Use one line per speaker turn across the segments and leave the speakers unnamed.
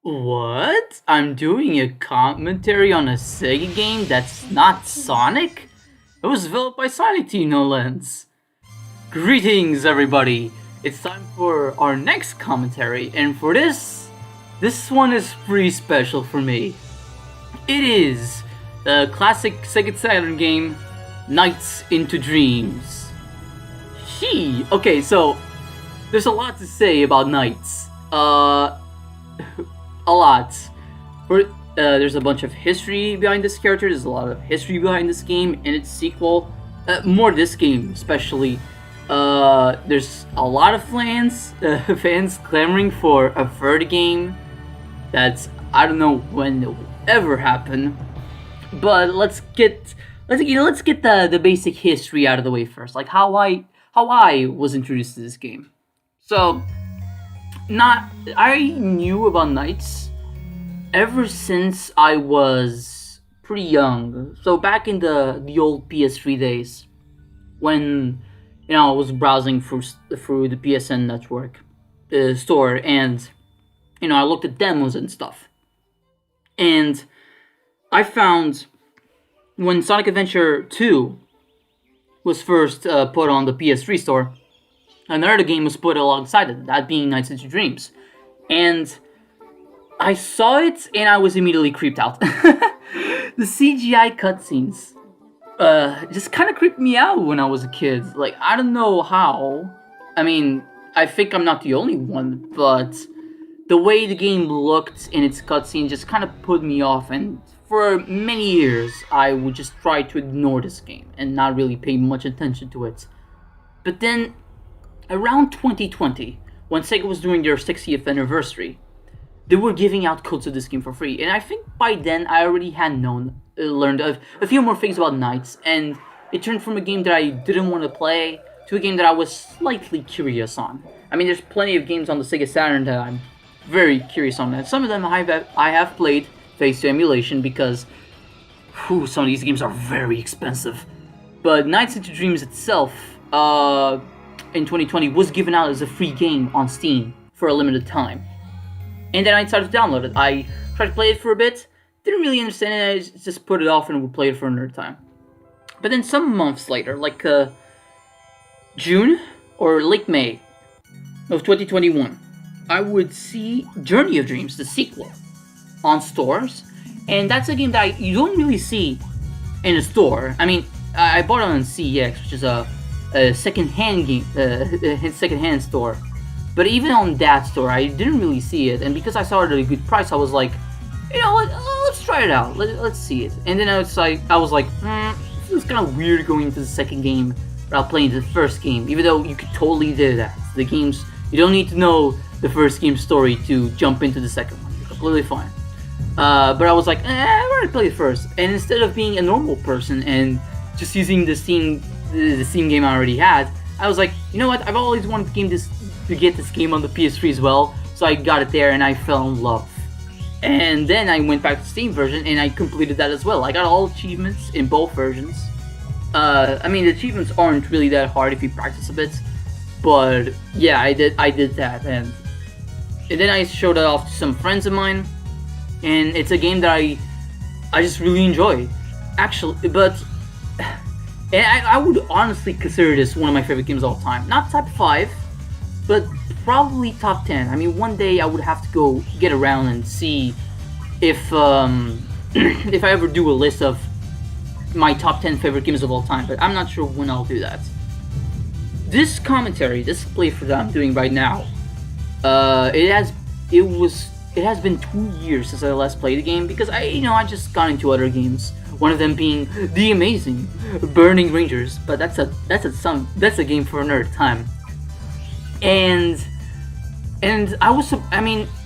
What? I'm doing a commentary on a Sega game that's not Sonic? It was developed by Sonic Team, no less. Greetings, everybody! It's time for our next commentary, and for this one is pretty special for me. It is the classic Sega Saturn game, Nights into Dreams. Okay, so there's a lot to say about Nights. A lot. There's a bunch of history behind this character. There's a lot of history behind this game and its sequel. More this game, especially. There's a lot of fans clamoring for a third game. I don't know when it will ever happen. But let's get the basic history out of the way first. Like how I was introduced to this game. So, I knew about Nights ever since I was pretty young. So back in the old PS3 days, when I was browsing through the PSN network store, and I looked at demos and stuff, and I found when Sonic Adventure 2 was first put on the PS3 store, another game was put alongside it, that being Nights into Dreams. And I saw it and I was immediately creeped out. The CGI cutscenes just kind of creeped me out when I was a kid. Like, I don't know how. I mean, I think I'm not the only one, but the way the game looked in its cutscenes just kind of put me off, and for many years I would just try to ignore this game and not really pay much attention to it. But then around 2020, when Sega was doing their 60th anniversary, they were giving out codes of this game for free. And I think by then I already had learned a few more things about Nights, and it turned from a game that I didn't want to play to a game that I was slightly curious on. I mean, there's plenty of games on the Sega Saturn that I'm very curious on, and some of them I have played thanks to emulation, because some of these games are very expensive. But Nights into Dreams itself, in 2020, was given out as a free game on Steam for a limited time. And then I decided to download it. I tried to play it for a bit, didn't really understand it, I just put it off and would play it for another time. But then some months later, like June or late May of 2021, I would see Journey of Dreams, the sequel, on stores. And that's a game that you don't really see in a store. I mean, I bought it on CEX, which is a second-hand game, second-hand store. But even on that store, I didn't really see it, and because I saw it at a good price, I was like, let's try it out. Let's see it. And then I was like, it's kind of weird going into the second game without playing the first game, even though you could totally do that. The games, you don't need to know the first game's story to jump into the second one. You're completely fine. But I was like, I'm gonna play it first. And instead of being a normal person and just using the Steam game I already had, I was like, you know what? I've always wanted to get this game on the PS3 as well, so I got it there and I fell in love. And then I went back to the Steam version and I completed that as well. I got all achievements in both versions. I mean, the achievements aren't really that hard if you practice a bit, but yeah, I did that, and then I showed it off to some friends of mine, and it's a game that I just really enjoy, actually. But and I would honestly consider this one of my favorite games of all time. Not top 5, but probably top 10. I mean, one day I would have to go get around and see if if I ever do a list of my top 10 favorite games of all time, but I'm not sure when I'll do that. This commentary, this playthrough that I'm doing right now, it has been 2 years since I last played the game, because I just got into other games. One of them being the amazing Burning Rangers, but that's a game for another time. And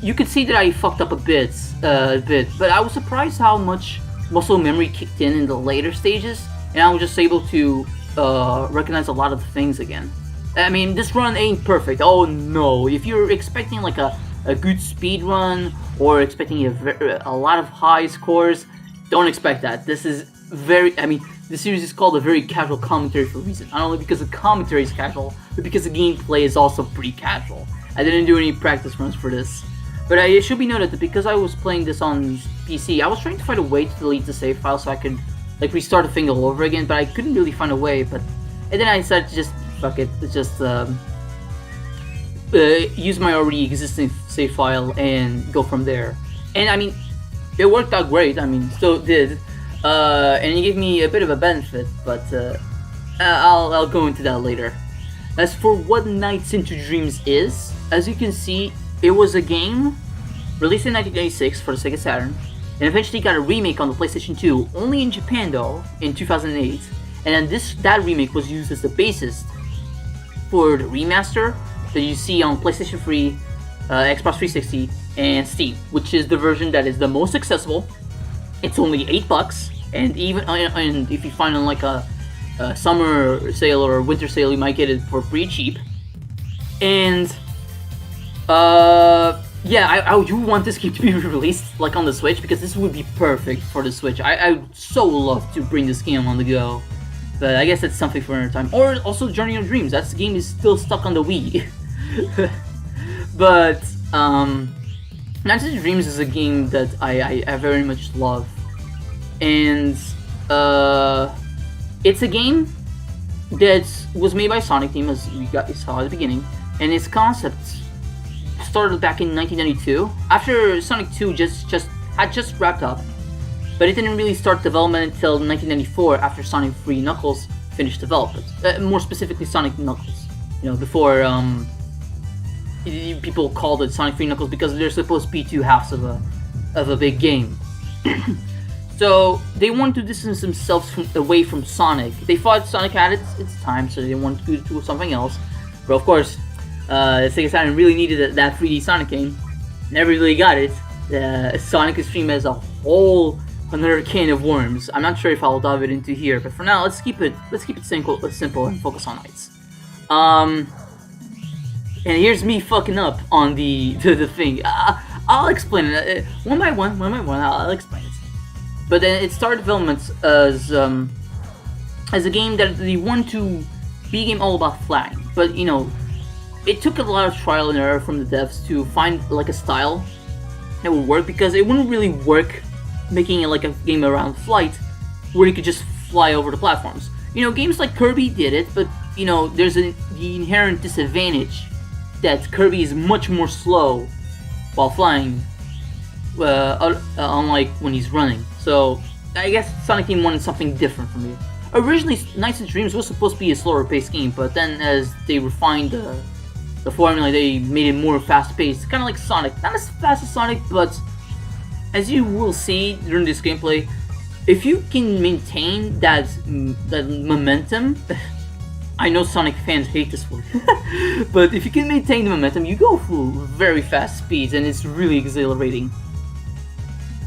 you could see that I fucked up a bit, but I was surprised how much muscle memory kicked in the later stages, and I was just able to recognize a lot of things again. I mean, this run ain't perfect. Oh no! If you're expecting like a good speed run or expecting a lot of high scores, don't expect that. This is the series is called a very casual commentary for a reason. Not only because the commentary is casual, but because the gameplay is also pretty casual. I didn't do any practice runs for this. But it should be noted that because I was playing this on PC, I was trying to find a way to delete the save file so I could like restart the thing all over again, but I couldn't really find a way. And then I decided to just fuck it, just use my already existing save file and go from there. And I mean, it worked out great. I mean, so it did, and it gave me a bit of a benefit. But I'll go into that later. As for what Nights into Dreams is, as you can see, it was a game released in 1996 for the Sega Saturn, and eventually got a remake on the PlayStation 2, only in Japan though, in 2008. And then that remake was used as the basis for the remaster that you see on PlayStation 3, Xbox 360, and Steam, which is the version that is the most accessible. It's only $8, and even and if you find on like a summer sale or winter sale, you might get it for pretty cheap. And yeah, I do want this game to be released like on the Switch, because this would be perfect for the Switch. I would so love to bring this game on the go, but I guess that's something for another time. Or also Journey of Dreams. That game is still stuck on the Wii. But Nights into Dreams is a game that I very much love, and it's a game that was made by Sonic Team, as we saw at the beginning, and its concept started back in 1992 after Sonic 2 had just wrapped up, but it didn't really start development until 1994 after Sonic 3 Knuckles finished development. More specifically, Sonic Knuckles. You know, before people called it Sonic 3 Knuckles because they're supposed to be two halves of a big game. So they wanted to distance themselves away from Sonic. They thought Sonic had its time, so they wanted to do something else. But of course, Sega Saturn really needed that 3D Sonic game. Never really got it. Sonic Extreme has a whole another can of worms. I'm not sure if I'll dive it into here, but for now, let's keep it simple and focus on Nights. And here's me fucking up on the thing. I'll explain it one by one. I'll explain it. But then it started development as a game that they want to be a game all about flying. But you know, it took a lot of trial and error from the devs to find like a style that would work, because it wouldn't really work making it like a game around flight where you could just fly over the platforms. You know, games like Kirby did it, but you know, there's the inherent disadvantage that Kirby is much more slow while flying, unlike when he's running. So I guess Sonic Team wanted something different from me. Originally, Nights and Dreams was supposed to be a slower paced game, but then as they refined the formula, they made it more fast paced, kind of like Sonic. Not as fast as Sonic, but as you will see during this gameplay, if you can maintain that momentum, I know Sonic fans hate this word, but if you can maintain the momentum, you go through very fast speeds, and it's really exhilarating.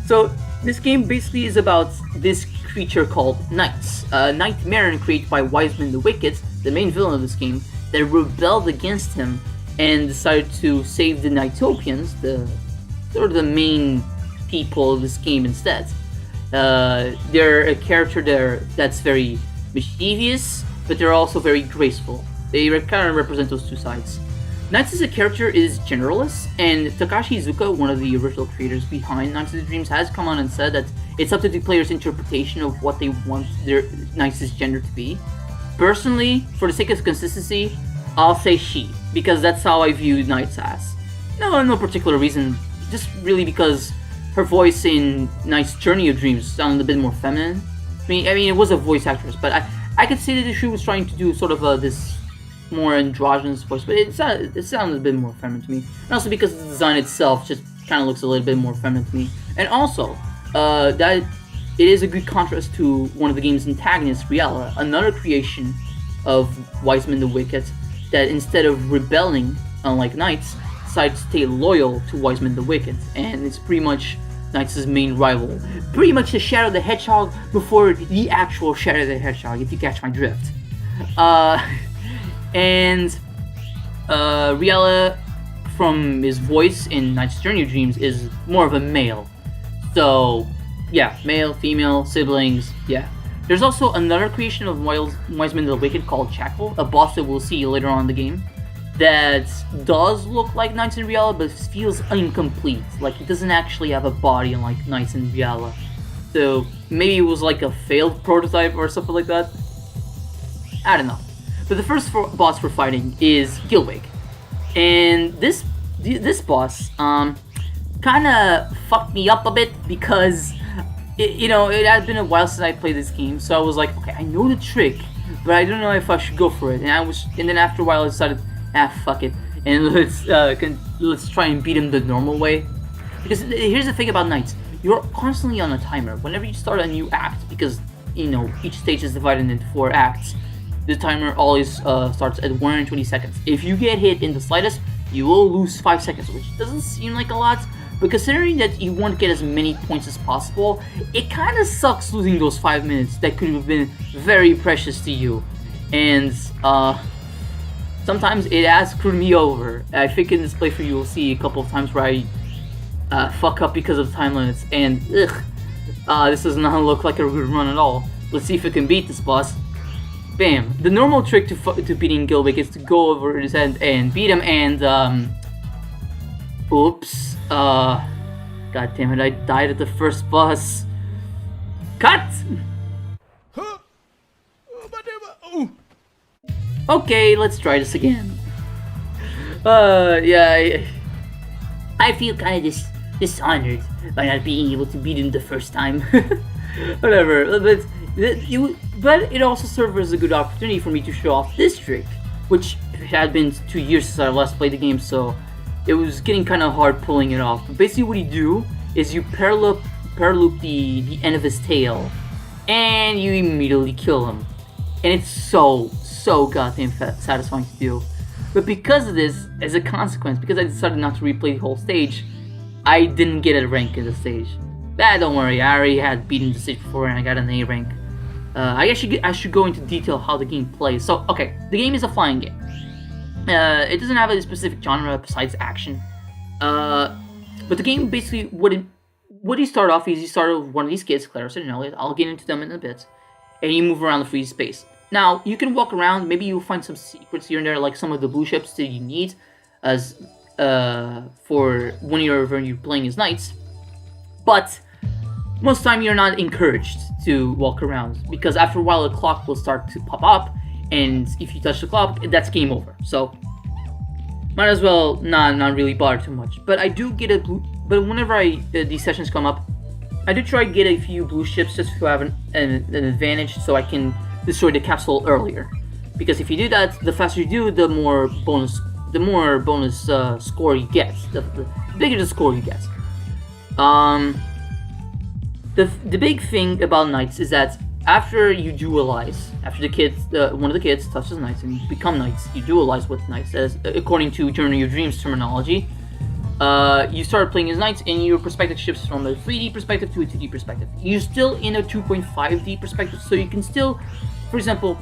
So this game basically is about this creature called Nights, a nightmare created by Wiseman the Wicked, the main villain of this game, that rebelled against him and decided to save the Nightopians, the main people of this game instead. They're a character there that's very mischievous, but they're also very graceful. They kind of represent those two sides. Nights as a character is genderless, and Takashi Iizuka, one of the original creators behind Nights into Dreams, has come on and said that it's up to the player's interpretation of what they want their Nights' gender to be. Personally, for the sake of consistency, I'll say she, because that's how I view Nights as. No particular reason, just really because her voice in Nights' Journey of Dreams sounded a bit more feminine. I mean, it was a voice actress, but I could see that she was trying to do sort of this more androgynous voice, but it sounded a bit more feminine to me. And also because the design itself just kind of looks a little bit more feminine to me. And also, that it is a good contrast to one of the game's antagonists, Riella, another creation of Wiseman the Wicked, that instead of rebelling, unlike Nights, decided to stay loyal to Wiseman the Wicked, and it's pretty much Nights' main rival. Pretty much the Shadow the Hedgehog before the actual Shadow the Hedgehog, if you catch my drift. And Riella, from his voice in Nights' Journey of Dreams, is more of a male. So, yeah, male, female, siblings, yeah. There's also another creation of Wiseman the Wicked called Jackal, a boss that we'll see later on in the game. that does look like Knights in Reala, but feels incomplete. Like it doesn't actually have a body like Knights in Reala. So maybe it was like a failed prototype or something like that. I don't know. But the first boss we're fighting is Gilwig, and this boss kind of fucked me up a bit because it had been a while since I played this game, so I was like, okay, I know the trick, but I don't know if I should go for it. And then after a while I decided, fuck it, and let's try and beat him the normal way. Because here's the thing about Knights, you're constantly on a timer whenever you start a new act, because each stage is divided into 4 acts. The timer always starts at 120 seconds. If you get hit in the slightest, you will lose 5 seconds, which doesn't seem like a lot, but considering that you want to get as many points as possible, it kind of sucks losing those 5 minutes that could have been very precious to you. And sometimes it has screwed me over. I think in this playthrough you will see a couple of times where I fuck up because of time limits, and this does not look like a good run at all. Let's see if I can beat this boss. Bam! The normal trick to beating Gilwig is to go over his head and beat him, and oops. God damn it, I died at the first boss. Cut! Okay, let's try this again. Yeah, I feel kind of dishonored by not being able to beat him the first time. Whatever, but it also served as a good opportunity for me to show off this trick, which had been 2 years since I last played the game, so it was getting kind of hard pulling it off. But basically what you do is you paraloop the end of his tail, and you immediately kill him. And it's so goddamn satisfying to do. But because of this, as a consequence, because I decided not to replay the whole stage, I didn't get a rank in the stage. Don't worry, I already had beaten the stage before and I got an A rank. I should go into detail how the game plays. So, okay, the game is a flying game. It doesn't have a specific genre besides action. But the game basically, what you start off is you start with one of these kids, Clarissa and Elliot. I'll get into them in a bit. And you move around the free space. Now, you can walk around, maybe you'll find some secrets here and there, like some of the blue ships that you need as for when you're playing as knights. But most of the time you're not encouraged to walk around, because after a while the clock will start to pop up, and if you touch the clock, that's game over. So might as well not really bother too much. But I do get but whenever these sessions come up, I do try to get a few blue ships just to have an advantage, so I can destroy the capsule earlier. Because if you do that, the faster you do, the more bonus score you get. The bigger the score you get. The big thing about knights is that after you duelize, after one of the kids touches knights and you become knights, you duelize with knights. As according to Journey of Dreams terminology, you start playing as knights, and your perspective shifts from a 3D perspective to a 2D perspective. You're still in a 2.5D perspective, so you can still, for example,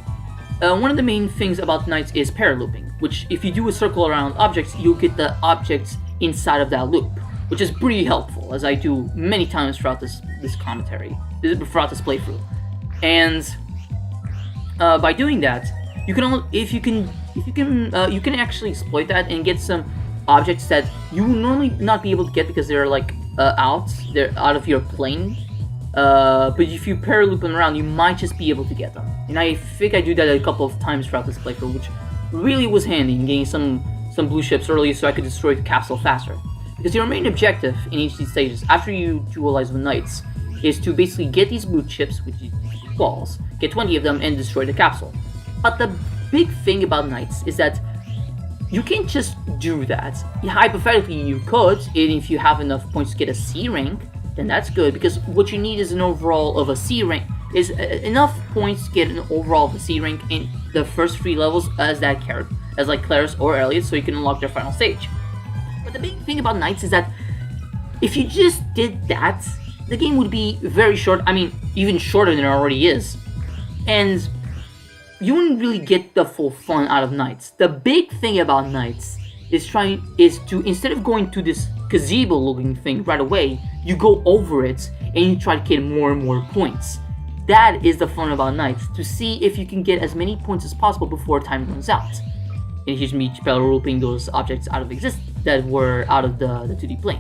one of the main things about knights is paralooping, which if you do a circle around objects, you'll get the objects inside of that loop, which is pretty helpful, as I do many times throughout this throughout this playthrough. And by doing that, you can actually exploit that and get some objects that you will normally not be able to get because they're like they're out of your plane. But if you paraloop them around, you might just be able to get them. And I think I do that a couple of times throughout this playthrough, which really was handy in getting some blue ships early so I could destroy the capsule faster. Because your main objective in each of these stages, after you duelize with knights, is to basically get these blue chips, which is balls, get 20 of them, and destroy the capsule. But the big thing about knights is that you can't just do that. Hypothetically, you could, and if you have enough points to get a C rank, then that's good, because what you need is an overall of a C rank, is enough points to get an overall of a C rank in the first 3 levels as that character, as like Claris or Elliot, so you can unlock their final stage. But the big thing about knights is that if you just did that, the game would be very short. I mean, even shorter than it already is. And you wouldn't really get the full fun out of knights. The big thing about knights is to, instead of going to this gazebo looking thing right away, you go over it and you try to get more and more points. That is the fun about knights, to see if you can get as many points as possible before time runs out. and here's me spell looping those objects out of existence that were out of the 2D plane.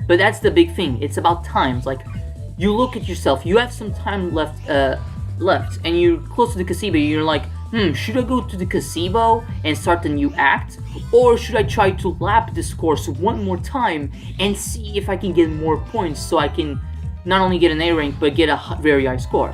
But that's the big thing. It's about times. Like, you look at yourself. You have some time left, and you're close to the gazebo. You're like, should I go to the gazebo and start the new act, or should I try to lap this course one more time and see if I can get more points so I can not only get an A rank but get a very high score?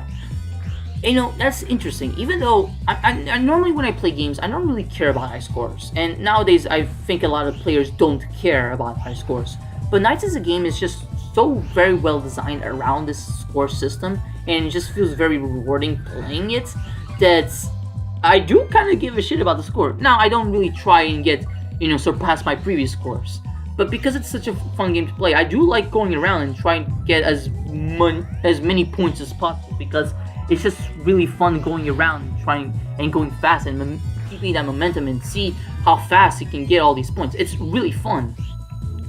You know, that's interesting. Even though I normally when I play games, I don't really care about high scores, and nowadays I think a lot of players don't care about high scores. But NiGHTS as a game is just so very well designed around this score system, and it just feels very rewarding playing it, that I do kind of give a shit about the score. Now, I don't really try and get, surpass my previous scores. But because it's such a fun game to play, I do like going around and trying to get as many points as possible, because it's just really fun going around and trying and going fast and keeping that momentum and see how fast you can get all these points. It's really fun.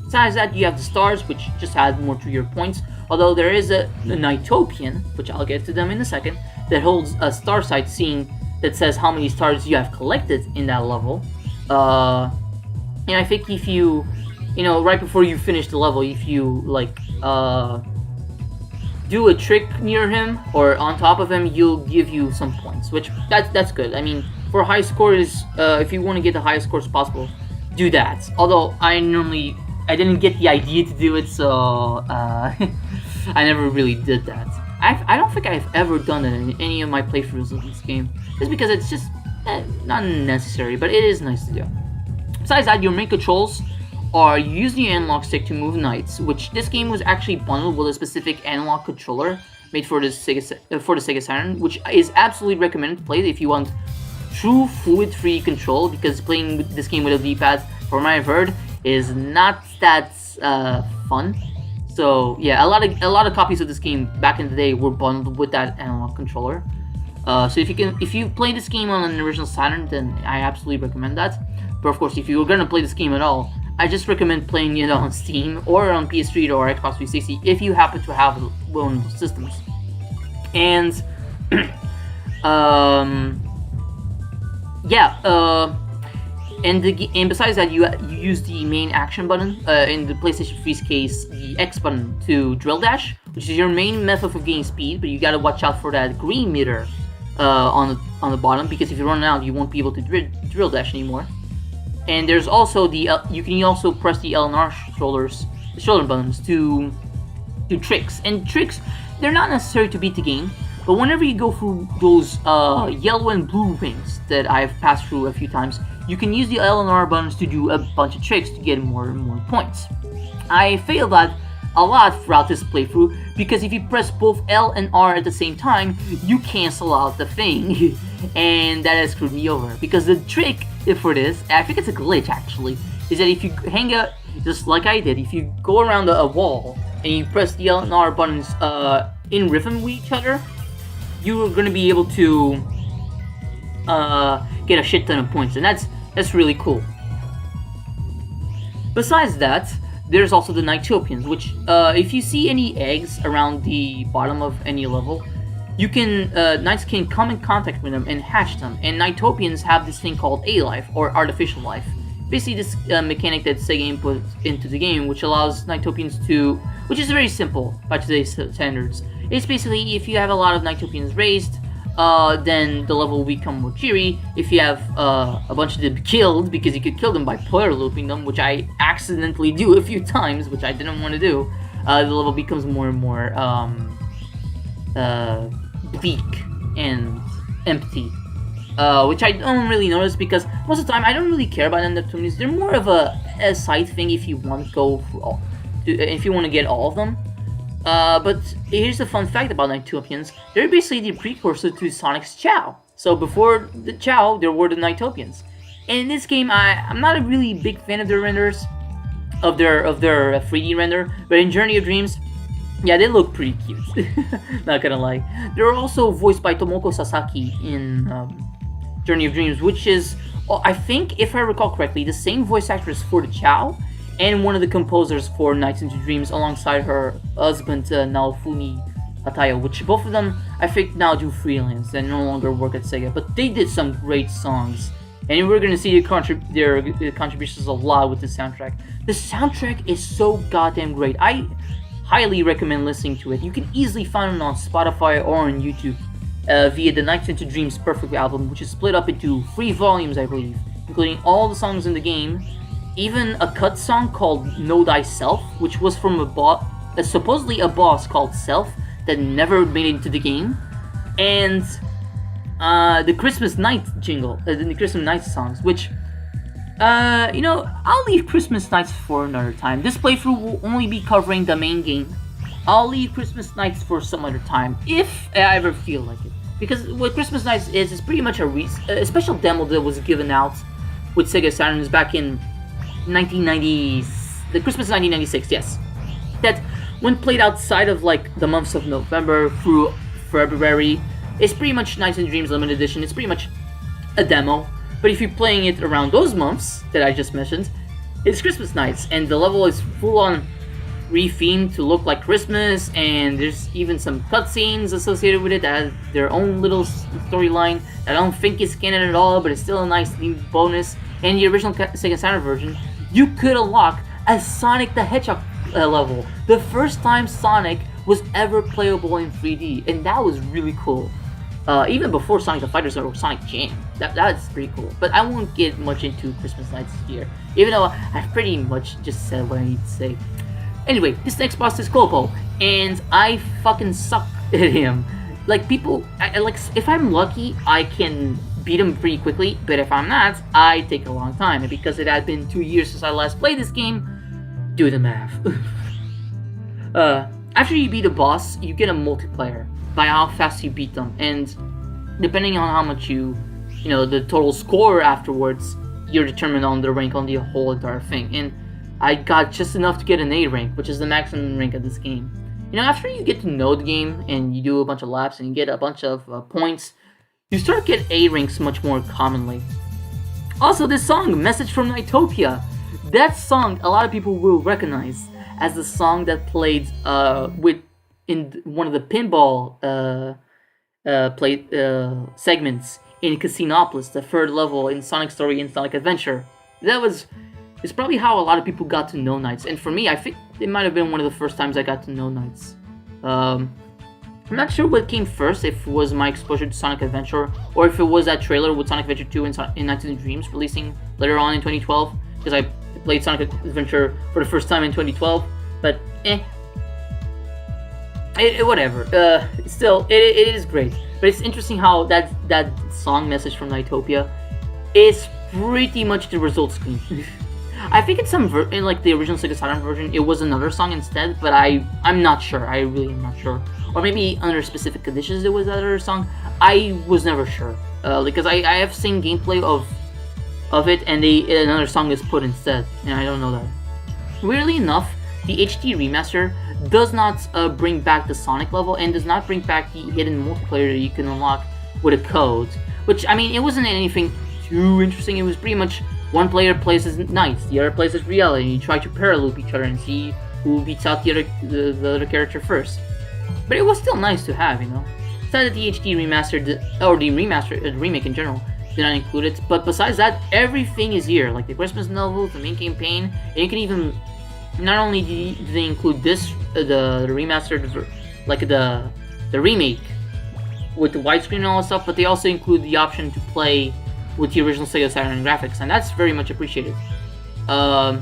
Besides that, you have the stars, which just add more to your points. Although there is a NiGHTopian, which I'll get to them in a second, that holds a star site scene that says how many stars you have collected in that level. And I think if you, right before you finish the level, if you do a trick near him or on top of him, he'll give you some points, which that's good. I mean, for high scores, if you want to get the highest scores possible, do that. Although I didn't get the idea to do it, so I never really did that. I don't think I've ever done it in any of my playthroughs of this game, just because it's just not necessary, but it is nice to do. Besides that, your main controls are you use the analog stick to move knights, which this game was actually bundled with a specific analog controller made for the Sega Saturn, which is absolutely recommended to play if you want true fluid-free control, because playing this game with a D-pad, from what I've heard, is not that fun. So yeah, a lot of copies of this game back in the day were bundled with that analog controller. So if you play this game on an original Saturn, then I absolutely recommend that. But of course, if you're gonna play this game at all, I just recommend playing it on Steam or on PS3 or Xbox 360 if you happen to have one of those systems. And and besides that, you use the main action button, in the PlayStation 3's case, the X button, to drill dash, which is your main method of gaining speed, but you gotta watch out for that green meter on the bottom, because if you run out, you won't be able to drill dash anymore. And there's also you can also press the L and R shoulder buttons to do tricks. And tricks, they're not necessary to beat the game, but whenever you go through those yellow and blue rings that I've passed through a few times, you can use the L and R buttons to do a bunch of tricks to get more and more points. I failed that a lot throughout this playthrough, because if you press both L and R at the same time, you cancel out the thing, and that has screwed me over. Because the trick for this, I think it's a glitch actually, is that if you hang out, just like I did, if you go around a wall and you press the L and R buttons in rhythm with each other, you're gonna be able to get a shit ton of points, and that's really cool. Besides that, there's also the NiGHTopians, which if you see any eggs around the bottom of any level, you can knights can come in contact with them and hatch them. And NiGHTopians have this thing called A-life, or artificial life. Basically, this mechanic that Sega input into the game, which allows NiGHTopians to, which is very simple by today's standards. It's basically, if you have a lot of NiGHTopians raised, then the level will become more cheery. If you have a bunch of them killed, because you could kill them by player looping them, which I accidentally do a few times, which I didn't want to do, the level becomes more and more bleak and empty, which I don't really notice, because most of the time I don't really care about NiGHTopians. They're more of a side thing if you want to get all of them. But here's the fun fact about NiGHTopians. They're basically the precursor to Sonic's Chow. So before the Chow, there were the NiGHTopians. And in this game, I'm not a really big fan of their renders, of their 3D render, but in Journey of Dreams, yeah, they look pretty cute. Not gonna lie. They're also voiced by Tomoko Sasaki in Journey of Dreams, which is, I think, if I recall correctly, the same voice actress for the Chow, and one of the composers for Nights into Dreams, alongside her husband Naofumi Atayo, which both of them I think now do freelance and no longer work at Sega, but they did some great songs. And we're gonna see their contributions a lot with the soundtrack. The soundtrack is so goddamn great. I highly recommend listening to it. You can easily find it on Spotify or on YouTube via the Nights into Dreams Perfectly album, which is split up into 3 volumes, I believe, including all the songs in the game, even a cut song called Know Thyself, which was from supposedly a boss called Self that never made it into the game, and the Christmas Night jingle, the Christmas Night songs, which, I'll leave Christmas Nights for another time. This playthrough will only be covering the main game. I'll leave Christmas Nights for some other time, if I ever feel like it. Because what Christmas Nights is pretty much a special demo that was given out with Sega Saturn back in 1990, the Christmas 1996, yes. That, when played outside of, like, the months of November through February, it's pretty much Nights and Dreams Limited Edition. It's pretty much a demo. But if you're playing it around those months that I just mentioned, it's Christmas Nights, and the level is full-on rethemed to look like Christmas, and there's even some cutscenes associated with it that have their own little storyline that I don't think is canon at all, but it's still a nice new bonus. And the original Sega Saturn version, you could unlock a Sonic the Hedgehog level. The first time Sonic was ever playable in 3D, and that was really cool. Even before Sonic the Fighters or Sonic Jam. That's pretty cool. But I won't get much into Christmas Nights here, even though I've pretty much just said what I need to say. Anyway, this next boss is Clopo, and I fucking suck at him. Like, people, if I'm lucky, I can beat him pretty quickly, but if I'm not, I take a long time. And because it had been 2 years since I last played this game, do the math. After you beat a boss, you get a multiplier by how fast you beat them, and depending on how much the total score afterwards, you're determined on the rank on the whole entire thing. And I got just enough to get an A rank, which is the maximum rank of this game. After you get to know the game and you do a bunch of laps and you get a bunch of points, you start to get A ranks much more commonly. Also, this song, Message from NiGHTS, that song a lot of people will recognize as the song that played in one of the pinball segments in Casinopolis, the third level in Sonic Story and Sonic Adventure. It's probably how a lot of people got to know Nights, and for me, I think it might have been one of the first times I got to know Nights. I'm not sure what came first, if it was my exposure to Sonic Adventure, or if it was that trailer with Sonic Adventure 2 and Nights and Dreams releasing later on in 2012, because I played Sonic Adventure for the first time in 2012, but whatever. Still, it is great. But it's interesting how that song, Message from NiGHTS, is pretty much the result screen. I think it's in like the original Sega Saturn version, it was another song instead, but I'm not sure. I really am not sure. Or maybe under specific conditions it was that other song. I was never sure. Because I have seen gameplay of it, and another song is put instead, and I don't know that. Weirdly enough, the HD remaster does not bring back the Sonic level, and does not bring back the hidden multiplayer that you can unlock with a code. Which, I mean, it wasn't anything too interesting. It was pretty much one player plays as Nights, the other plays as Reality, and you try to paraloop each other and see who beats out the other character first. But it was still nice to have, Sad that the HD remaster, or the remake in general, did not include it. But besides that, everything is here, like the Christmas novel, the main campaign, and you can even, not only do they include this, the remastered, like the remake with the widescreen and all that stuff, but they also include the option to play with the original Sega Saturn graphics, and that's very much appreciated. I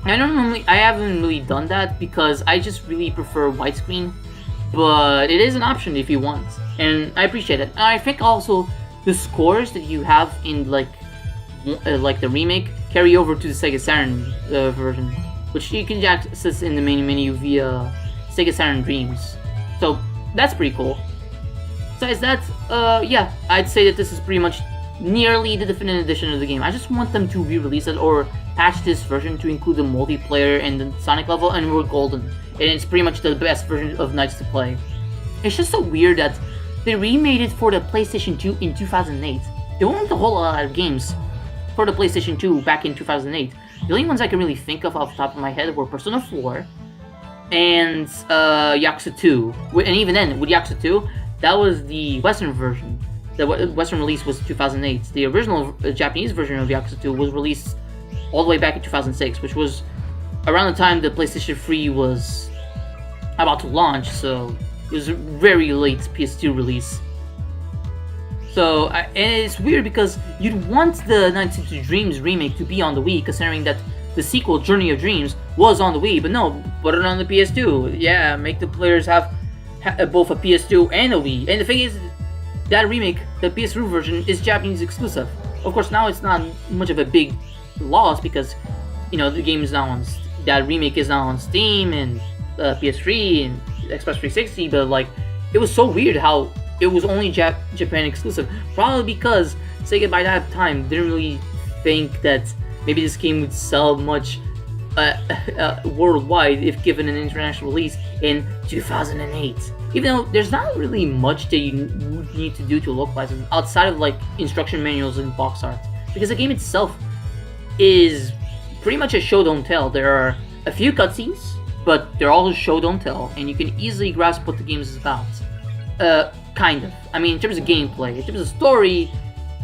haven't really done that because I just really prefer widescreen, but it is an option if you want, and I appreciate it. And I think also the scores that you have in like the remake carry over to the Sega Saturn version, which you can access in the main menu via Sega Saturn Dreams. So that's pretty cool. Besides that, yeah, I'd say that this is pretty much nearly the definitive edition of the game. I just want them to re-release it or patch this version to include the multiplayer and the Sonic level, and we're golden. And it's pretty much the best version of Nights to play. It's just so weird that they remade it for the PlayStation 2 in 2008. They weren't a whole lot of games for the PlayStation 2 back in 2008. The only ones I can really think of off the top of my head were Persona 4, and Yakuza 2. And even then, with Yakuza 2, that was the Western version. The Western release was 2008. The original Japanese version of Yakuza 2 was released all the way back in 2006, which was around the time the PlayStation 3 was about to launch, so it was a very late PS2 release. So, and it's weird because you'd want the Nights into Dreams remake to be on the Wii, considering that the sequel, Journey of Dreams, was on the Wii, but no, put it on the PS2. Yeah, make the players have both a PS2 and a Wii. And the thing is, that remake, the PS3 version, is Japanese exclusive. Of course, now it's not much of a big loss because, the game is now on, that remake is now on Steam and PS3 and Xbox 360, but like, it was so weird how it was only Japan exclusive. Probably because Sega by that time didn't really think that maybe this game would sell much worldwide if given an international release in 2008. Even though there's not really much that you would need to do to localize it outside of like instruction manuals and box art, because the game itself is pretty much a show don't tell. There are a few cutscenes, but they're all show don't tell, and you can easily grasp what the game is about. Kind of. I mean, in terms of gameplay, in terms of story,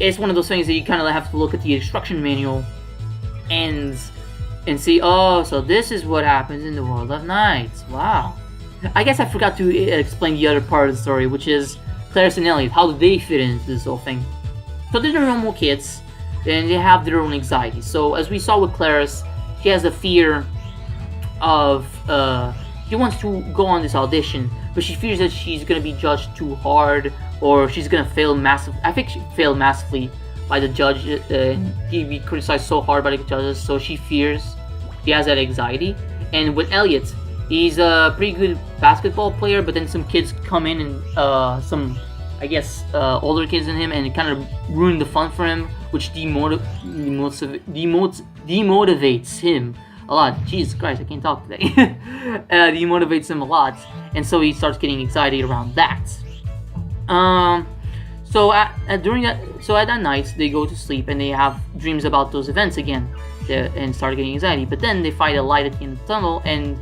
it's one of those things that you kind of have to look at the instruction manual and see, oh, so this is what happens in the world of NiGHTS. Wow. I guess I forgot to explain the other part of the story, which is Claris and Elliot. How do they fit into this whole thing? So they're normal kids, and they have their own anxieties. So as we saw with Claris, she has a fear of, she wants to go on this audition, but she fears that she's going to be judged too hard, or she's going to fail massively. I think she failed massively by the judge. He'd be criticized so hard by the judges, so she fears. She has that anxiety. And with Elliot, he's a pretty good basketball player, but then some kids come in and some, I guess, older kids than him, and it kind of ruined the fun for him, which demotivates him a lot. Jesus Christ, I can't talk today. Demotivates him a lot, and so he starts getting anxiety around that. So at that night, they go to sleep and they have dreams about those events again, and start getting anxiety. But then they find a light at the end of the tunnel and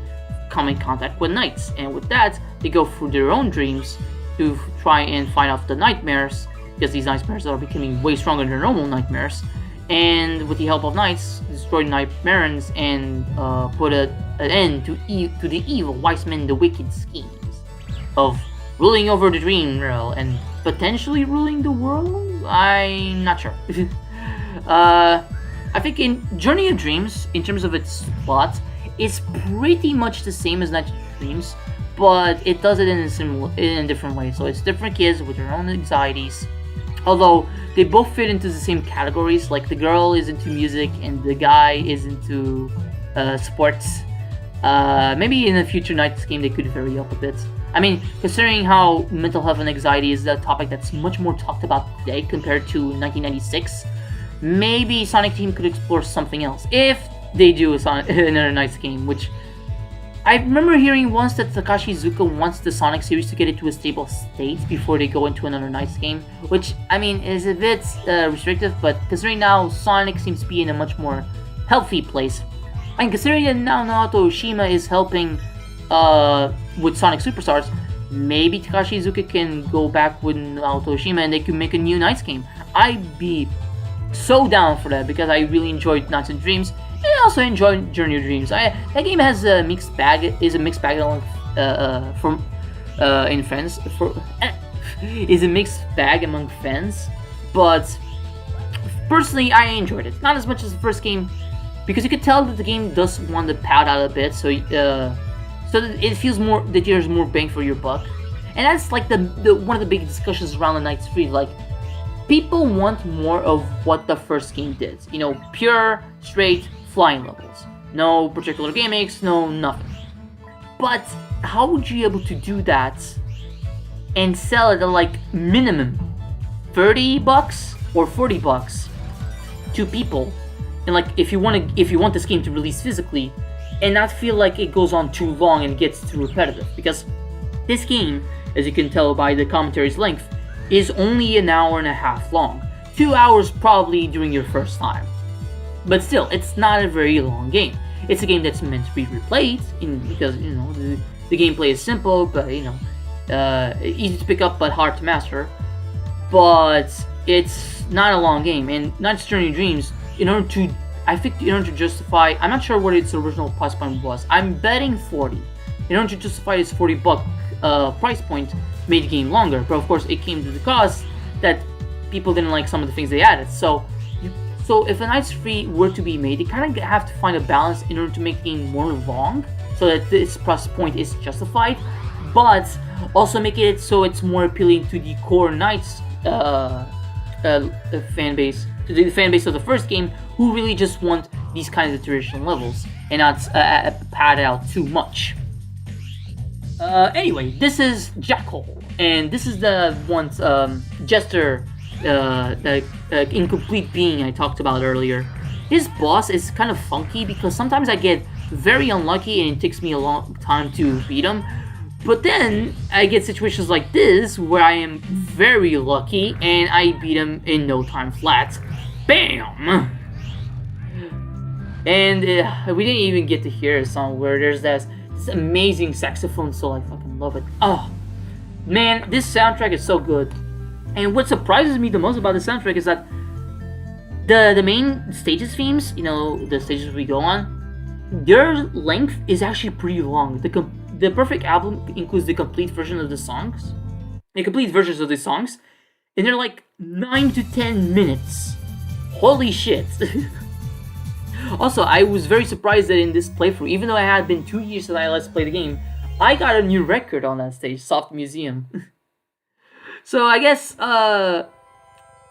come in contact with NiGHTS, and with that, they go through their own dreams to try and find out the nightmares, because these nightmares are becoming way stronger than normal nightmares. And with the help of NiGHTS, destroy nightmares and put an end to the evil wise men, the wicked schemes of ruling over the dream world and potentially ruling the world. I'm not sure. I think in Journey of Dreams, in terms of its plot, it's pretty much the same as Night of Dreams, but it does it in a different way. So it's different kids with their own anxieties, although they both fit into the same categories. Like the girl is into music and the guy is into sports. Maybe in a future NiGHTS game they could vary up a bit. I mean, considering how mental health and anxiety is a topic that's much more talked about today compared to 1996, maybe Sonic Team could explore something else if they do another NiGHTS game, which I remember hearing once that Takashi Iizuka wants the Sonic series to get it to a stable state before they go into another NiGHTS game, which, I mean, is a bit restrictive, but considering now Sonic seems to be in a much more healthy place, and considering that now Naoto Oshima is helping with Sonic Superstars, maybe Takashi Iizuka can go back with Naoto Oshima and they can make a new NiGHTS game. I'd be so down for that because I really enjoyed Nights and Dreams. And I also enjoyed Journey of Dreams. That game has a mixed bag. Is a mixed bag among is a mixed bag among fans. But personally, I enjoyed it. Not as much as the first game, because you could tell that the game does want to pad out a bit. So that it feels more that there's more bang for your buck. And that's like the one of the big discussions around the NiGHTS 3. Like, people want more of what the first game did. Pure, straight, flying levels. No particular gimmicks, no nothing. But how would you be able to do that and sell it at like minimum $30 or $40 to people? And like if you want this game to release physically and not feel like it goes on too long and gets too repetitive, because this game, as you can tell by the commentary's length, is only an hour and a half long. 2 hours probably during your first time. But still, it's not a very long game. It's a game that's meant to be replayed because the gameplay is simple, but easy to pick up but hard to master. But it's not a long game, and NiGHTS Journey of Dreams, in order to justify, I'm not sure what its original price point was. I'm betting 40. In order to justify its $40 price point, made the game longer. But of course, it came to the cost that people didn't like some of the things they added. So if a NiGHTS 3 were to be made, they kind of have to find a balance in order to make the game more long, so that this price point is justified, but also make it so it's more appealing to the core NiGHTS fan base, to the fan base of the first game, who really just want these kinds of traditional levels and not pad out too much. Anyway, this is Jackal, and this is the once Jester, the incomplete being I talked about earlier. His boss is kind of funky because sometimes I get very unlucky and it takes me a long time to beat him. But then I get situations like this where I am very lucky and I beat him in no time flat. Bam! And we didn't even get to hear a song where there's this amazing saxophone solo. I fucking love it. Oh, man, this soundtrack is so good. And what surprises me the most about the soundtrack is that the main stages themes, the stages we go on, their length is actually pretty long. The perfect album includes the complete version of the songs, and they're like 9 to 10 minutes. Holy shit! Also, I was very surprised that in this playthrough, even though it had been 2 years since I last played the game, I got a new record on that stage, Soft Museum. So I guess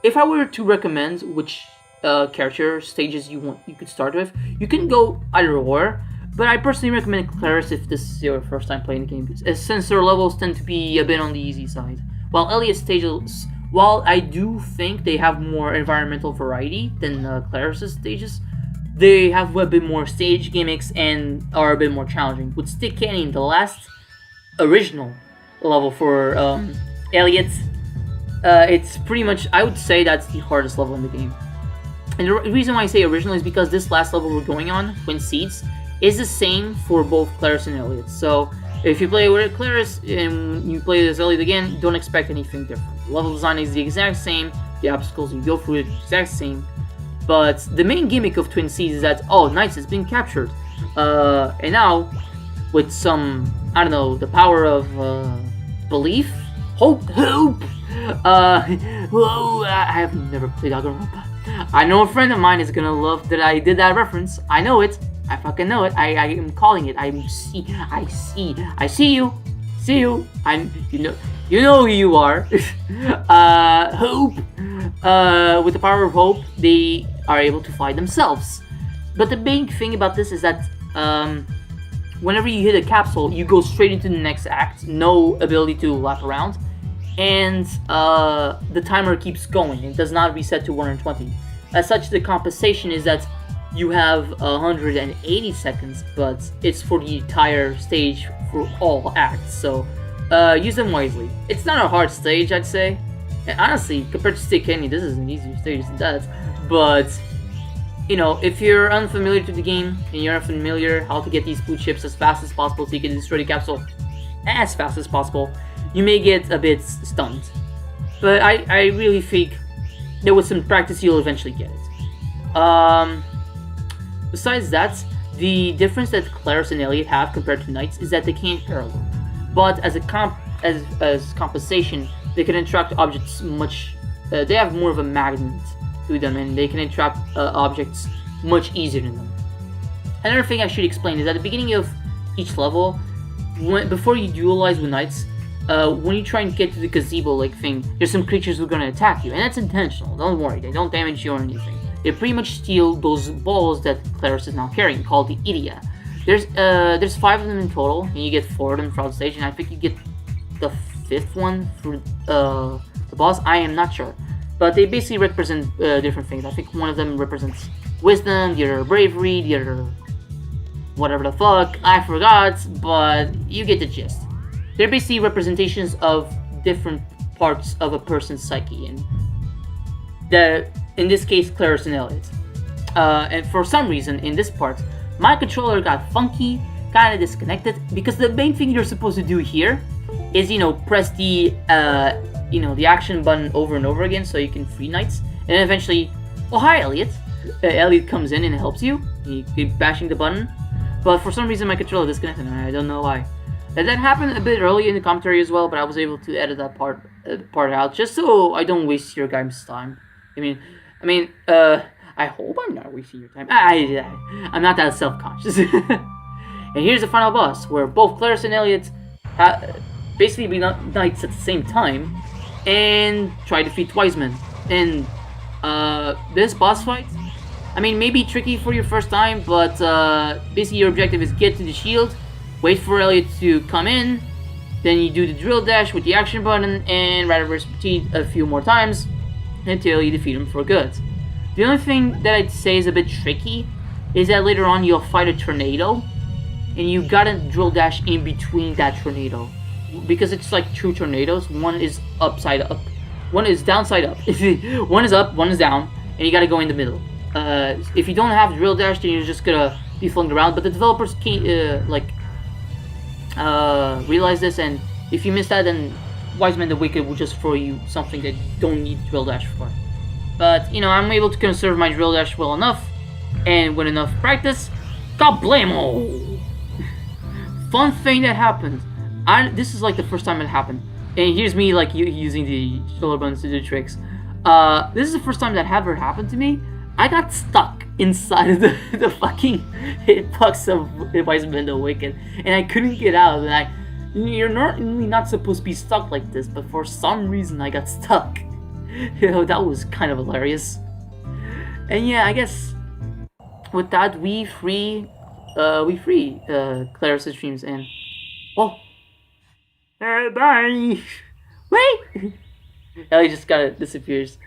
if I were to recommend which character stages you could start with, you can go either or. But I personally recommend Claris if this is your first time playing the game, since their levels tend to be a bit on the easy side. While Elliot's stages, while I do think they have more environmental variety than Claris's stages, they have a bit more stage gimmicks and are a bit more challenging. With Stick Canyon, the last original level for Elliot, it's pretty much, I would say that's the hardest level in the game. And the reason why I say original is because this last level we're going on, Twin Seeds, is the same for both Claris and Elliot. So if you play with Claris and you play as Elliot again, don't expect anything different. The level design is the exact same, the obstacles you go through are the exact same. But the main gimmick of Twin Seeds is that, NiGHTS has been captured. And now, with some, the power of belief? Hope! Whoa, I have never played Danganronpa. I know a friend of mine is gonna love that I did that reference. I know it. I fucking know it. I am calling it. I see you. See you. You know who you are. Hope. With the power of hope, they are able to fight themselves. But the big thing about this is that whenever you hit a capsule, you go straight into the next act. No ability to lap around. And the timer keeps going. It does not reset to 120. As such, the compensation is that you have 180 seconds, but it's for the entire stage for all acts, so use them wisely. It's not a hard stage, I'd say. And honestly, compared to Stick Canyon, this is an easier stage than that. But, if you're unfamiliar to the game, and you're unfamiliar how to get these blue chips as fast as possible so you can destroy the capsule as fast as possible, you may get a bit stunned. But I really think that with some practice, you'll eventually get it. Besides that, the difference that Claris and Elliot have compared to NiGHTS is that they can't parallel. But as compensation, they can attract objects much. They have more of a magnet to them, and they can attract objects much easier than them. Another thing I should explain is at the beginning of each level, before you dualize with NiGHTS, when you try and get to the gazebo-like thing, there's some creatures who are gonna attack you, and that's intentional. Don't worry, they don't damage you or anything. They pretty much steal those balls that Claris is now carrying, called the Idia. There's 5 of them in total, and you get 4 of them throughout the stage, and I think you get the 5th one through the boss. I am not sure, but they basically represent different things. I think one of them represents wisdom, the other bravery, the other whatever the fuck, I forgot, but you get the gist. They're basically representations of different parts of a person's psyche, and in this case, Claris and Elliot. And for some reason, in this part, my controller got funky, kind of disconnected, because the main thing you're supposed to do here is, press the the action button over and over again so you can free knights, and then eventually, oh hi Elliot, Elliot comes in and helps you. You keep bashing the button, but for some reason my controller disconnected, and I don't know why. And that happened a bit early in the commentary as well, but I was able to edit that part out just so I don't waste your guys' time. I hope I'm not wasting your time. I'm not that self-conscious. And here's the final boss, where both Claris and Elliot basically be knights at the same time and try to defeat Wiseman. And this boss fight, maybe tricky for your first time, but basically your objective is get to the shield, wait for Elliot to come in, then you do the drill dash with the action button, and repeat a few more times until you defeat him for good. The only thing that I'd say is a bit tricky is that later on you'll fight a tornado, and you gotta drill dash in between that tornado, because it's like two tornadoes. One is upside up, one is downside up. One is up, one is down, and you gotta go in the middle. If you don't have drill dash, then you're just gonna be flung around. But the developers can't realize this, and if you miss that, then Wiseman the Wicked will just throw you something that you don't need drill dash for. But I'm able to conserve my drill dash well enough, and with enough practice, kablamo! Fun thing that happened. This is like the first time it happened, and here's me using the shoulder buttons to do tricks. This is the first time that ever happened to me. I got stuck inside of the fucking hitbox of Wiseman the Wicked, and I couldn't get out. And you're normally not supposed to be stuck like this, but for some reason I got stuck. That was kind of hilarious. And yeah, I guess with that we free Claris's dreams, and bye. Wait. Ellie just kind of disappears.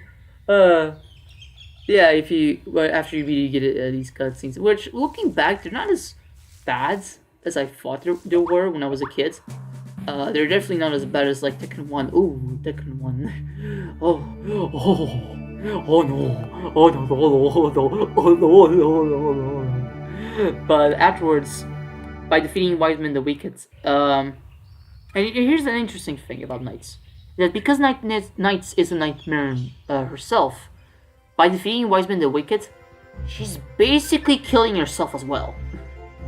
Yeah, after you beat it, you get these cutscenes, which looking back, they're not as bad as I thought they were when I was a kid. They're definitely not as bad as like Tekken 1. Ooh, Tekken 1. Oh no. Oh no. Oh no. But afterwards, by defeating Wiseman the Wicked, and here's an interesting thing about Knights. That because Knights is a nightmare herself, by defeating Wiseman the Wicked, she's basically killing herself as well.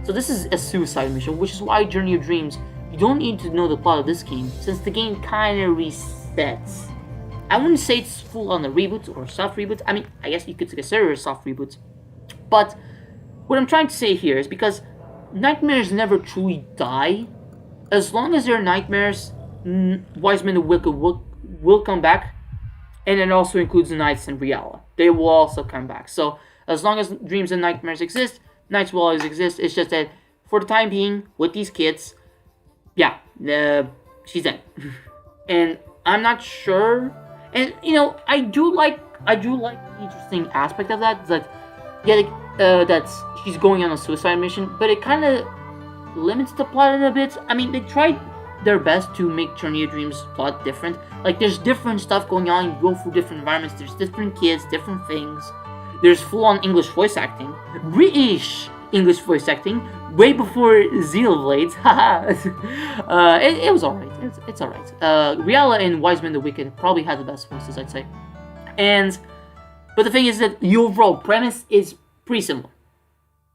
So this is a suicide mission, which is why Journey of Dreams, you don't need to know the plot of this game, since the game kind of resets. I wouldn't say it's full on a reboot or a soft reboot. I guess you could consider it a soft reboot. But what I'm trying to say here is because nightmares never truly die. As long as there are nightmares, Wiseman the Wicked will come back. And it also includes the Knights and Riala. They will also come back. So as long as dreams and nightmares exist, Knights will always exist. It's just that for the time being, with these kids, yeah, she's dead. And I'm not sure. And I do like the interesting aspect of that. That she's going on a suicide mission, but it kind of limits the plot a bit. They tried their best to make Journey of Dreams plot different. Like, there's different stuff going on, you go through different environments, there's different kids, different things. There's full-on English voice acting. British English voice acting, way before Xenoblade. Haha. It was alright. It's alright. Riala and Wiseman the Wicked probably had the best voices, I'd say. But the thing is that the overall premise is pretty similar.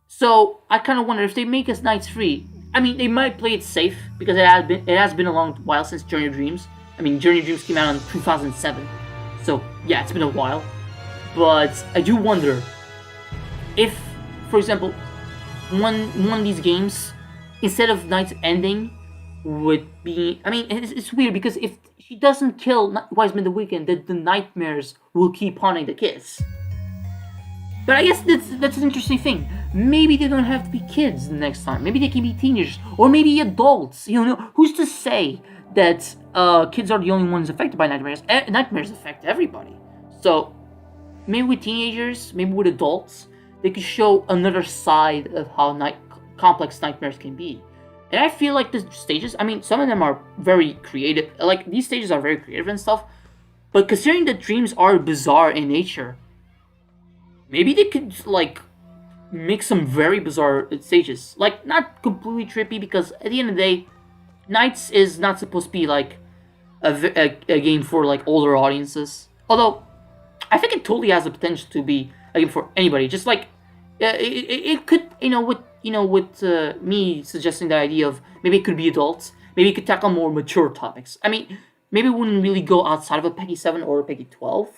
So, I kind of wonder if they make us Knights free. They might play it safe, because it has been a long while since Journey of Dreams. Journey of Dreams came out in 2007. So, yeah, it's been a while. But I do wonder if, for example, one of these games, instead of Knights ending, would be... it's weird, because if she doesn't kill Wiseman the Wicked, then the nightmares will keep haunting the kids. But I guess that's an interesting thing. Maybe they don't have to be kids the next time. Maybe they can be teenagers. Or maybe adults. Who's to say that kids are the only ones affected by nightmares? Nightmares affect everybody. So, maybe with teenagers, maybe with adults, they could show another side of how complex nightmares can be. And I feel like the stages, some of them are very creative. Like, these stages are very creative and stuff. But considering that dreams are bizarre in nature, maybe they could, make some very bizarre stages. Like, not completely trippy, because at the end of the day, NiGHTS is not supposed to be like a game for like older audiences. Although, I think it totally has the potential to be a game for anybody. Just like it could, with me suggesting the idea of maybe it could be adults. Maybe it could tackle more mature topics. I mean, maybe it wouldn't really go outside of a PEGI 7 or a PEGI 12.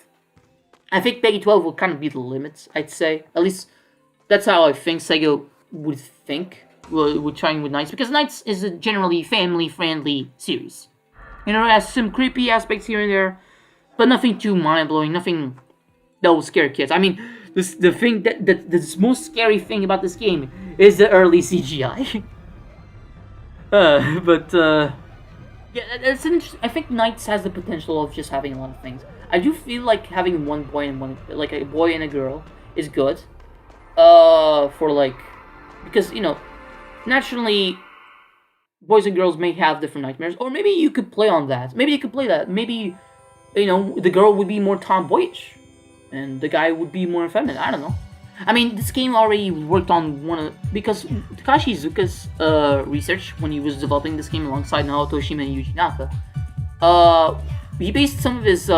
I think PEGI 12 would kind of be the limits, I'd say. At least, that's how I think Sega would think with trying with NiGHTS. Because NiGHTS is a generally family-friendly series. It has some creepy aspects here and there, but nothing too mind-blowing, nothing that will scare kids. I mean, the thing the most scary thing about this game is the early CGI. Yeah, it's interesting. I think NiGHTS has the potential of just having a lot of things. I do feel like having one boy and one, like a boy and a girl, is good. Because naturally, boys and girls may have different nightmares, or maybe you could play on that. Maybe you could play that. Maybe, the girl would be more tomboyish, and the guy would be more feminine. I don't know. I mean, this game already worked on because Takashi Iizuka's research when he was developing this game alongside Naoto Oshima and Yuji Naka, he based some of his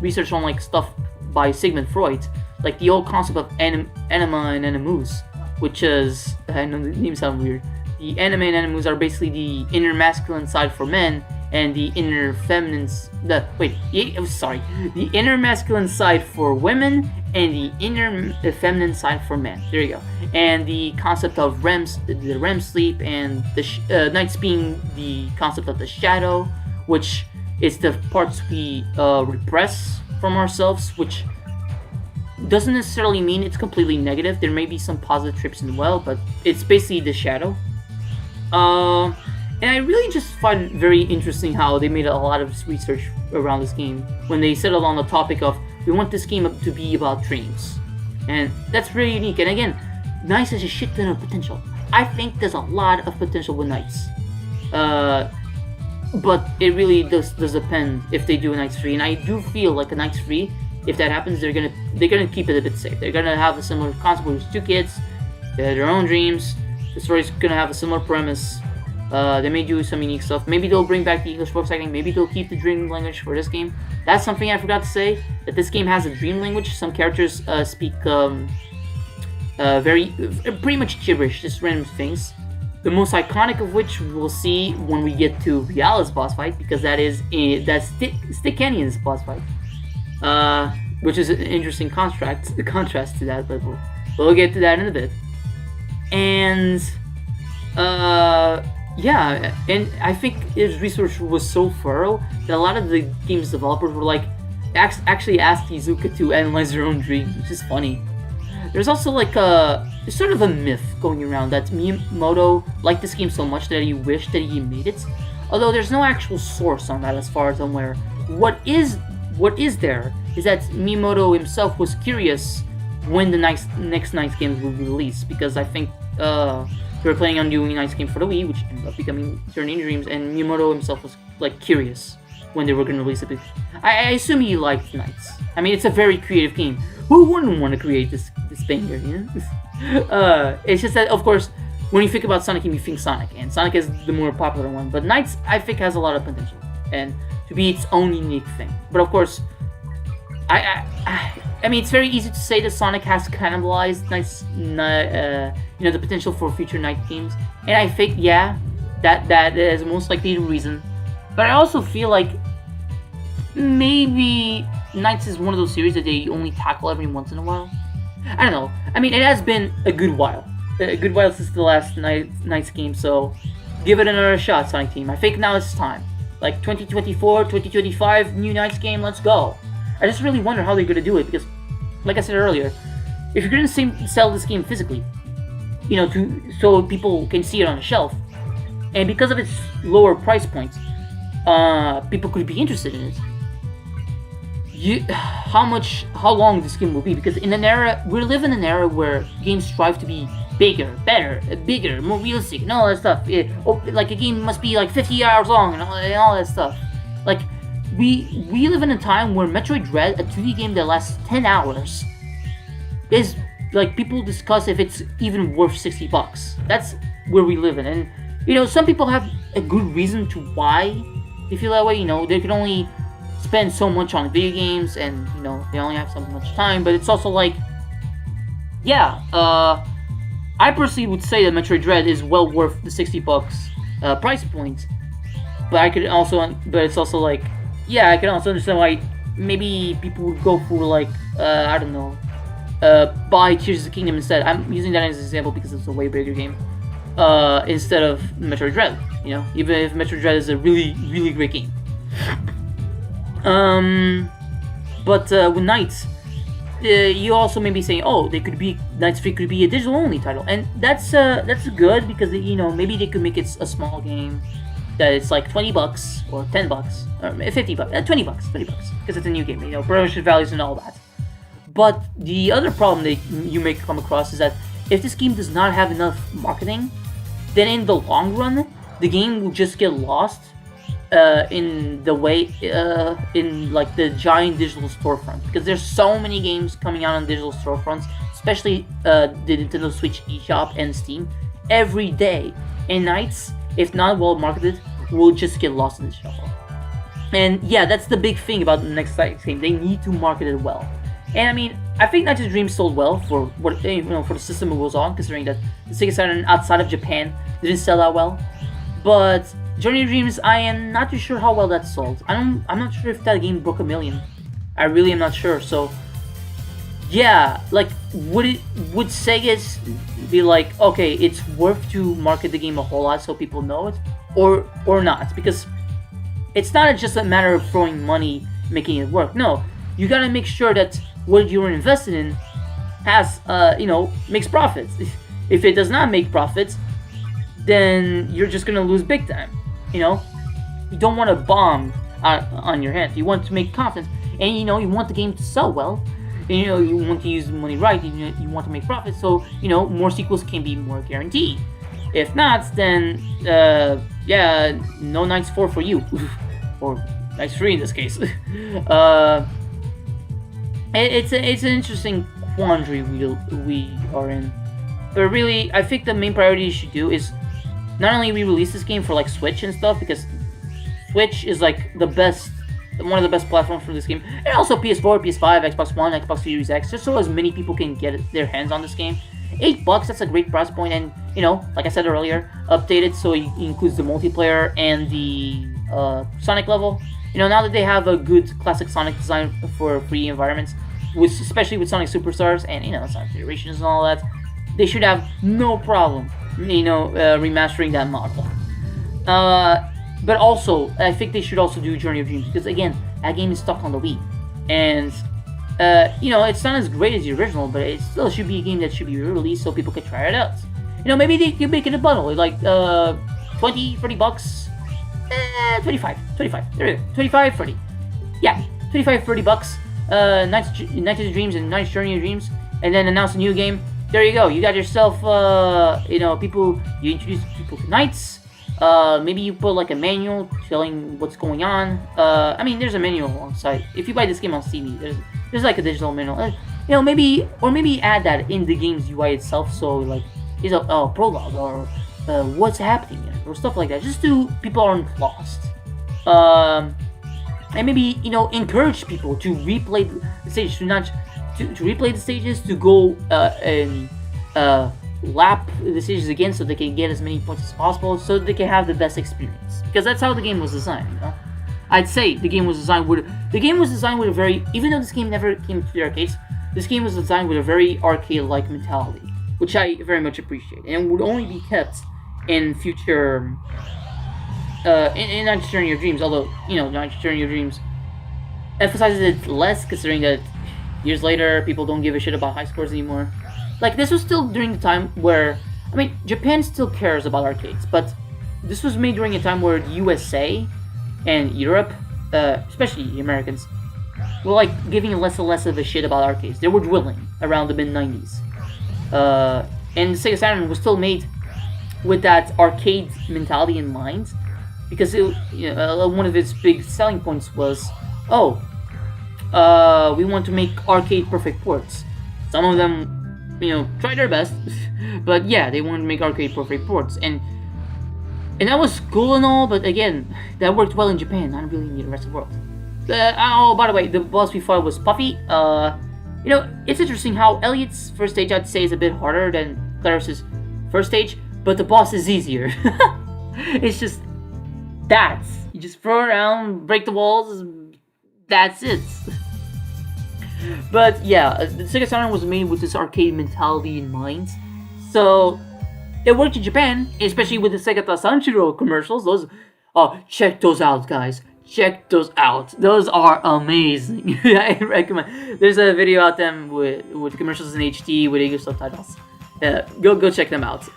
research on like stuff by Sigmund Freud, like the old concept of anima and animus, which is, I know the names sound weird. The anima and animus are basically the inner masculine side for men and the inner feminine, the inner masculine side for women and the inner feminine side for men. There you go. And the concept of the REM sleep, and the nights being the concept of the shadow, which is the parts we repress from ourselves, which doesn't necessarily mean it's completely negative. There may be some positive trips as well, but it's basically the shadow. And I really just find it very interesting how they made a lot of research around this game when they settled on the topic of, we want this game to be about dreams. And that's very unique. And again, NiGHTS has a shit ton of potential. I think there's a lot of potential with NiGHTS. But it really does depend if they do a NiGHTS 3. And I do feel like a NiGHTS 3, if that happens, they're gonna keep it a bit safe. They're gonna have a similar concept with two kids, they have their own dreams. The story's gonna have a similar premise. They may do some unique stuff. Maybe they'll bring back the English voice acting. Maybe they'll keep the dream language for this game. That's something I forgot to say, that this game has a dream language. Some characters speak pretty much gibberish, just random things. The most iconic of which we'll see when we get to Reala's boss fight, because that's Stick Canyon's boss fight. Which is an interesting contrast to that, but we'll get to that in a bit. And yeah, and I think his research was so thorough that a lot of the game's developers were like, actually asked Iizuka to analyze their own dreams, which is funny. There's also like there's sort of a myth going around that Miyamoto liked this game so much that he wished that he made it. Although there's no actual source on that as far as I'm aware. What is there is that Miyamoto himself was curious when the next NiGHTS games would be released, because I think they were planning on doing a NiGHTS game for the Wii, which ended up becoming Journey Dreams, and Miyamoto himself was like curious when they were going to release it. I assume he liked NiGHTS. I mean, it's a very creative game. Who wouldn't want to create this thing here, It's just that, of course, when you think about Sonic Game, you think Sonic, and Sonic is the more popular one, but NiGHTS, I think, has a lot of potential, and to be its own unique thing. But of course, I mean, it's very easy to say that Sonic has cannibalized NiGHTS, the potential for future NiGHTS games, and I think, yeah, that is most likely the reason. But I also feel like maybe NiGHTS is one of those series that they only tackle every once in a while. I don't know. I mean, it has been a good while since the last NiGHTS game, so give it another shot, Sonic Team. I think now it's time. Like 2024, 2025, new NiGHTS game, let's go. I just really wonder how they're going to do it, because, like I said earlier, if you're going to sell this game physically, so people can see it on the shelf, and because of its lower price point, people could be interested in it. How long this game will be, because we live in an era where games strive to be bigger, better, bigger, more realistic, and all that stuff. Like a game must be like 50 hours long and all that stuff. Like, we live in a time where Metroid Dread, a 2D game that lasts 10 hours, is like people discuss if it's even worth $60. That's where we live in, and some people have a good reason to why they feel that way. They can only spend so much on video games, and they only have so much time. But it's also like, yeah, I personally would say that Metroid Dread is well worth the $60 price point. But it's also like, yeah, I can also understand why maybe people would go for like, I don't know, buy Tears of the Kingdom instead. I'm using that as an example because it's a way bigger game. Instead of Metroid Dread, even if Metroid Dread is a really, really great game. But with Knights, you also may be saying, oh, Knights 3 could be a digital only title, and that's good because maybe they could make it a small game that it's like $20 or $10 or $50, $20, because it's a new game, promotion values and all that. But the other problem that you may come across is that if this game does not have enough marketing, then in the long run, the game will just get lost in like the giant digital storefront, because there's so many games coming out on digital storefronts, especially the Nintendo Switch eShop and Steam every day. And Knights, if not well marketed, will just get lost in the shuffle. And yeah, that's the big thing about the next game. They need to market it well. And I mean, I think Night of Dreams sold well for what for the system it was on, considering that the Sega Saturn outside of Japan didn't sell that well. But Journey of Dreams, I am not too sure how well that sold. I'm not sure if that game broke 1 million. I really am not sure. So yeah, like would Sega be like, okay, it's worth to market the game a whole lot so people know it, or not? Because it's not just a matter of throwing money, making it work. No, you gotta make sure that what you're invested in has, makes profits. If it does not make profits, then you're just gonna lose big time. You don't want to bomb on your hands. You want to make confidence, and you want the game to sell well. And, you want to use the money right. You want to make profits, so more sequels can be more guaranteed. If not, then yeah, no Knights 4 for you, or Knights 3 in this case. It's an interesting quandary we are in. But really, I think the main priority you should do is not only re-release this game for like Switch and stuff, because Switch is like one of the best platforms for this game, and also PS4, PS5, Xbox One, Xbox Series X, just so as many people can get their hands on this game. $8, that's a great price point, and like I said earlier, updated so it includes the multiplayer and the Sonic level. Now that they have a good classic Sonic design for free environments, especially with Sonic Superstars and Sonic Generations and all that, they should have no problem remastering that model. But also, I think they should also do Journey of Dreams, because again, that game is stuck on the Wii, and it's not as great as the original, but it still should be a game that should be re-released so people can try it out. Maybe they could make it a bundle, like $20, $30. 25, 30. Yeah, 25, $30. Night of Dreams and Night's Journey of Dreams, and then announce a new game. There you go. You got yourself, people. You introduce people to Knights. Maybe you put like a manual telling what's going on. I mean, there's a manual alongside. If you buy this game on Steam, there's like a digital manual. Maybe add that in the game's UI itself. So like, is a prologue or what's happening or stuff like that, just so people aren't lost. And maybe encourage people to replay the stages, to replay the stages, to go and lap the stages again, so they can get as many points as possible, so they can have the best experience. Because that's how the game was designed. I'd say the game was designed with a very, even though this game never came to the arcades, this game was designed with a very arcade-like mentality, which I very much appreciate, and would only be kept in future in Night's Journey of Dreams. Although Night's Journey of Dreams emphasizes it less, considering that years later people don't give a shit about high scores anymore. Like, this was still during the time where, I mean, Japan still cares about arcades, but this was made during a time where the USA and Europe, especially the Americans, were like giving less and less of a shit about arcades. They were dwindling around the mid-90s. And Sega Saturn was still made with that arcade mentality in mind, because one of its big selling points was, we want to make arcade perfect ports. Some of them try their best. But yeah, they wanted to make arcade perfect ports, and that was cool and all. But again, that worked well in Japan, not really in the rest of the world. Oh, by the way, the boss we fought was Puffy. It's interesting how Elliot's first stage, I'd say, is a bit harder than Claris's first stage, but the boss is easier. It's just that. You just throw around, break the walls, that's it. But yeah, the Sega Saturn was made with this arcade mentality in mind. So it worked in Japan, especially with the Sega Sanshiro commercials. Check those out, guys. Check those out. Those are amazing. I recommend. There's a video out them with commercials in HD with English subtitles. Go check them out.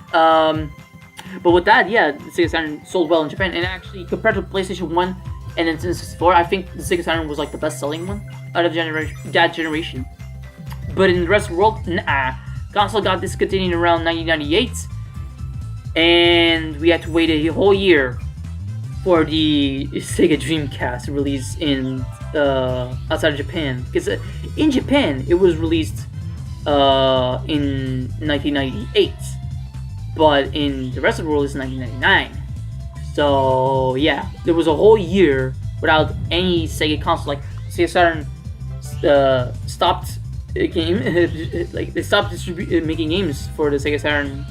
But with that, yeah, the Sega Saturn sold well in Japan, and actually compared to PlayStation 1 and Nintendo 64, I think the Sega Saturn was like the best-selling one out of that generation. But in the rest of the world, console got discontinued around 1998, and we had to wait a whole year for the Sega Dreamcast release in outside of Japan. Because in Japan, it was released in 1998, but in the rest of the world, it's 1999. So yeah, there was a whole year without any Sega console. Like Sega Saturn stopped like they stopped making games for the Sega Saturn,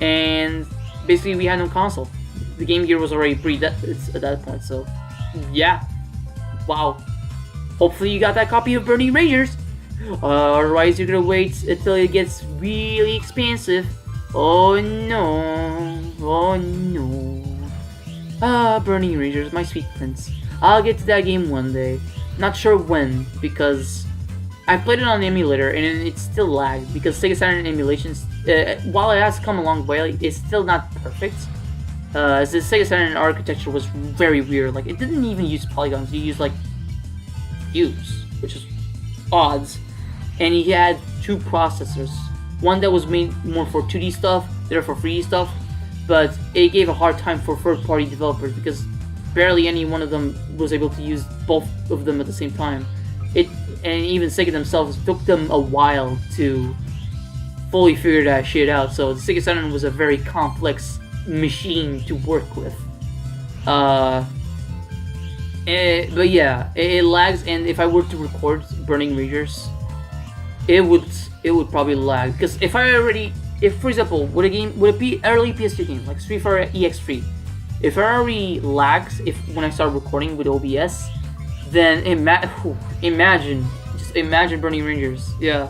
and basically we had no console. The Game Gear was already at that point. So yeah, wow. Hopefully you got that copy of Burning Rangers. Otherwise you're gonna wait until it gets really expensive. Oh no. Burning Rangers, my sweet prince. I'll get to that game one day. Not sure when, because I played it on the emulator and it still lagged, because Sega Saturn emulations, while it has come a long way, it's still not perfect. As the Sega Saturn architecture was very weird. Like, it didn't even use polygons, it used like cubes, which is odds. And he had two processors. One that was made more for 2D stuff, the other for 3D stuff. But it gave a hard time for third-party developers because barely any one of them was able to use both of them at the same time. And even Sega themselves took them a while to fully figure that shit out. So the Sega Saturn was a very complex machine to work with. But yeah, it lags, and if I were to record Burning Rangers, it would probably lag, because if for example, would it be early PS2 game like Street Fighter EX3? If it already lags when I start recording with OBS, then imagine Burning Rangers. Yeah,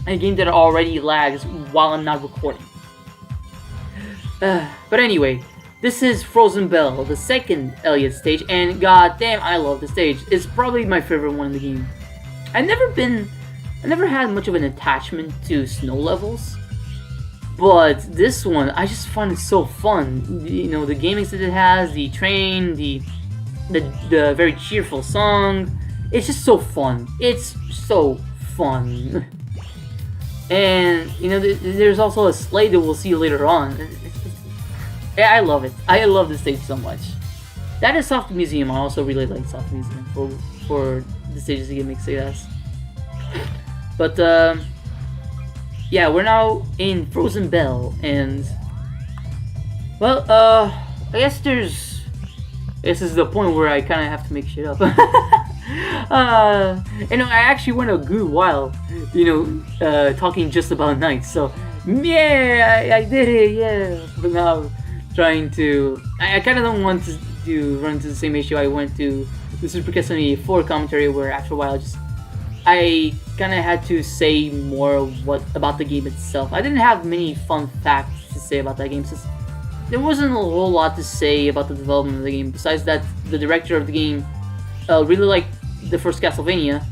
a game that already lags while I'm not recording. But anyway, this is Frozen Bell, the second Elliot stage, and goddamn, I love the stage. It's probably my favorite one in the game. I never had much of an attachment to snow levels. But this one, I just find it so fun. The gaming that it has, the train, the very cheerful song. It's just so fun. It's so fun. And, there's also a sleigh that we'll see later on. I love it. I love this stage so much. That is Soft Museum. I also really like Soft Museum for the stages the game makes it as. But, yeah, we're now in Frozen Bell, and well, I guess this is the point where I kind of have to make shit up. I actually went a good while, talking just about nights. So yeah, I did it, yeah. But now trying to, I kind of don't want to run into the same issue I went to the Super Castlevania 4 commentary, where after a while I kind of had to say more about the game itself. I didn't have many fun facts to say about that game, since there wasn't a whole lot to say about the development of the game, besides that the director of the game really liked the first Castlevania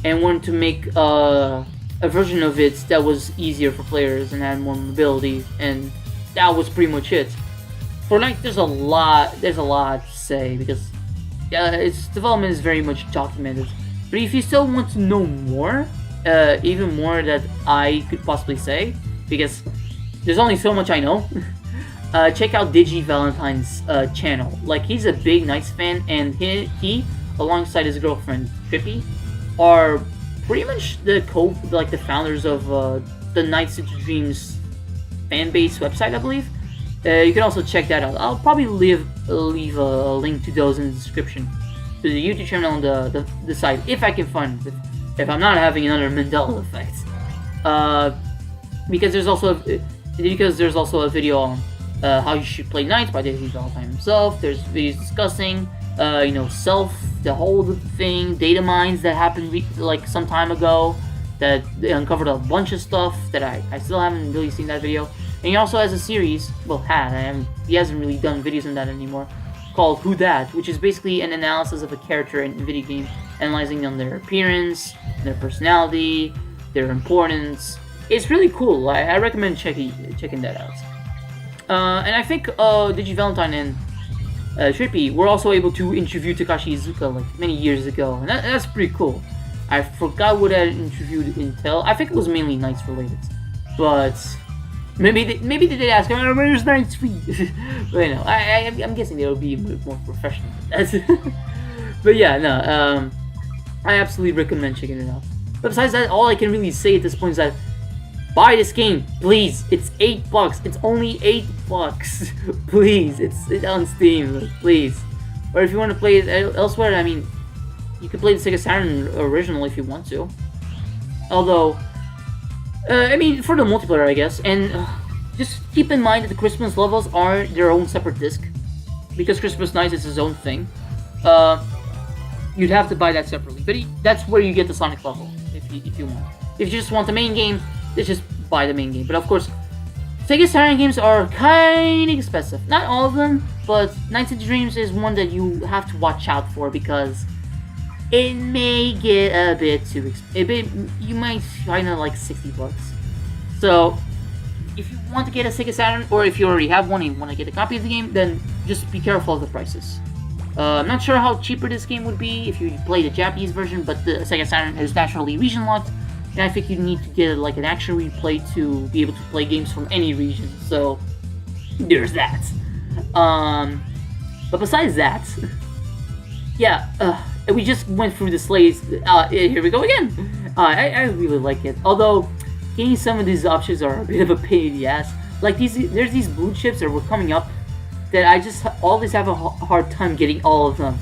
and wanted to make a version of it that was easier for players and had more mobility, and that was pretty much it. For Night, there's a lot to say, because its development is very much documented. But if you still want to know more, even more that I could possibly say, because there's only so much I know, check out DiGi Valentine's channel. Like, he's a big Nights fan, and he alongside his girlfriend Trippy, are pretty much the founders of the Nights into Dreams fan base website, I believe. You can also check that out. I'll probably leave a link to those in the description, to the YouTube channel and the site, if I can find it, if I'm not having another Mandela effect. Because there's also a video on how you should play Knights by DiGi Valentine himself. There's videos discussing, self, the whole thing, data mines that happened like some time ago, that they uncovered a bunch of stuff that I still haven't really seen that video. And he also has a series, he hasn't really done videos on that anymore, called Who Dat, which is basically an analysis of a character in a video game, analyzing on their appearance, their personality, their importance. It's really cool. I recommend checking that out. And I think DiGi Valentine and Trippy were also able to interview Takashi Iizuka like many years ago, and that's pretty cool. I forgot what I interviewed Intel. I think it was mainly Knights related, but maybe they did ask him, "Where's Knights 3?" But I'm guessing they will be more professional. But yeah, no, I absolutely recommend checking it out. But besides that, all I can really say at this point is that buy this game, please. It's $8. It's only $8. Please, it's on Steam, please. Or if you want to play it elsewhere, I mean, you can play the Sega Saturn original if you want to. Although, for the multiplayer, I guess. And just keep in mind that the Christmas levels are their own separate disc, because Christmas Nights is its own thing. You'd have to buy that separately, but that's where you get the Sonic level if you want. If you just want the main game, just buy the main game. But of course, Sega Saturn games are kind of expensive. Not all of them, but Nights into Dreams is one that you have to watch out for, because it may get a bit too expensive. You might find it like $60. So, if you want to get a Sega Saturn, or if you already have one and you want to get a copy of the game, then just be careful of the prices. I'm not sure how cheaper this game would be if you play the Japanese version, but the Sega Saturn is naturally region locked, and I think you need to get like an actual replay to be able to play games from any region. So there's that. But besides that, we just went through the slates. Here we go again. I really like it. Although getting some of these options are a bit of a pain in the ass. Like there's these blue chips that were coming up that I just always have a hard time getting all of them.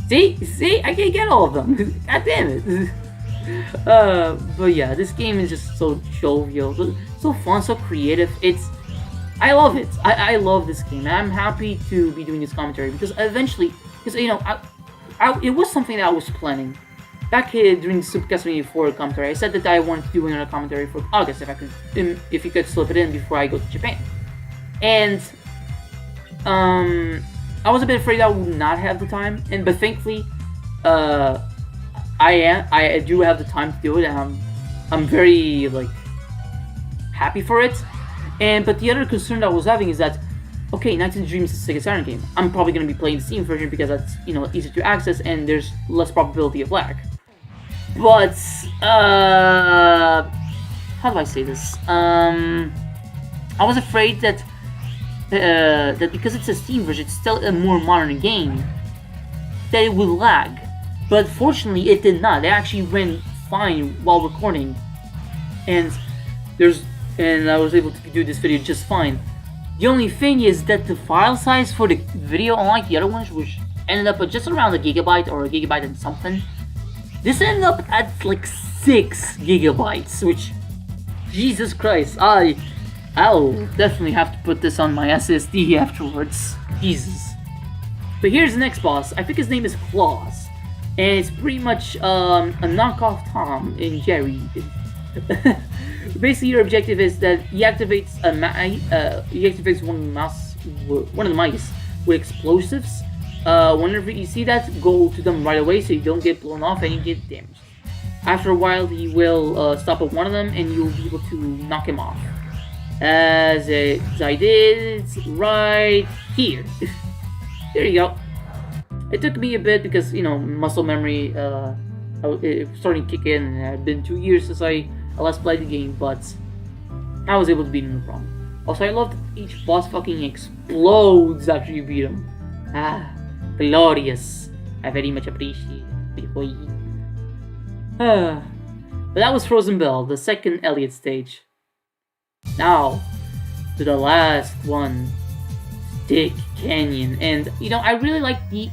See, I can't get all of them. God damn it. But yeah, this game is just so jovial, so fun, so creative. I love it. I love this game, and I'm happy to be doing this commentary because eventually, it was something that I was planning. Back during the Supercast 84 commentary, I said that I wanted to do another commentary for August if you could slip it in before I go to Japan. And I was a bit afraid I would not have the time, but thankfully, I do have the time to do it, and I'm very happy for it. But the other concern that I was having is that, okay, Nights into Dreams is a Sega Saturn game. I'm probably going to be playing the Steam version because that's easier to access and there's less probability of lag. But how do I say this? I was afraid that because it's a Steam version, it's still a more modern game, that it would lag. But fortunately, it did not. It actually ran fine while recording, and I was able to do this video just fine. The only thing is that the file size for the video, unlike the other ones, which ended up at just around a gigabyte or a gigabyte and something, this ended up at 6 gigabytes, which, Jesus Christ, I'll definitely have to put this on my SSD afterwards. Jesus. But here's the next boss. I think his name is Claus, and it's pretty much a knockoff Tom and Jerry. Basically, your objective is that he activates one of the mice with explosives. Whenever you see that, go to them right away so you don't get blown off and you get damaged. After a while, he will stop at one of them and you'll be able to knock him off. As I did right here. There you go. It took me a bit because, muscle memory it starting to kick in, and it had been 2 years since I last played the game, but I was able to beat him no problem. Also, I love that each boss fucking explodes after you beat him. Glorious. I very much appreciate it. But But that was Frozen Bell, the second Elliot stage. Now, to the last one, Stick Canyon. And, you know, I really like the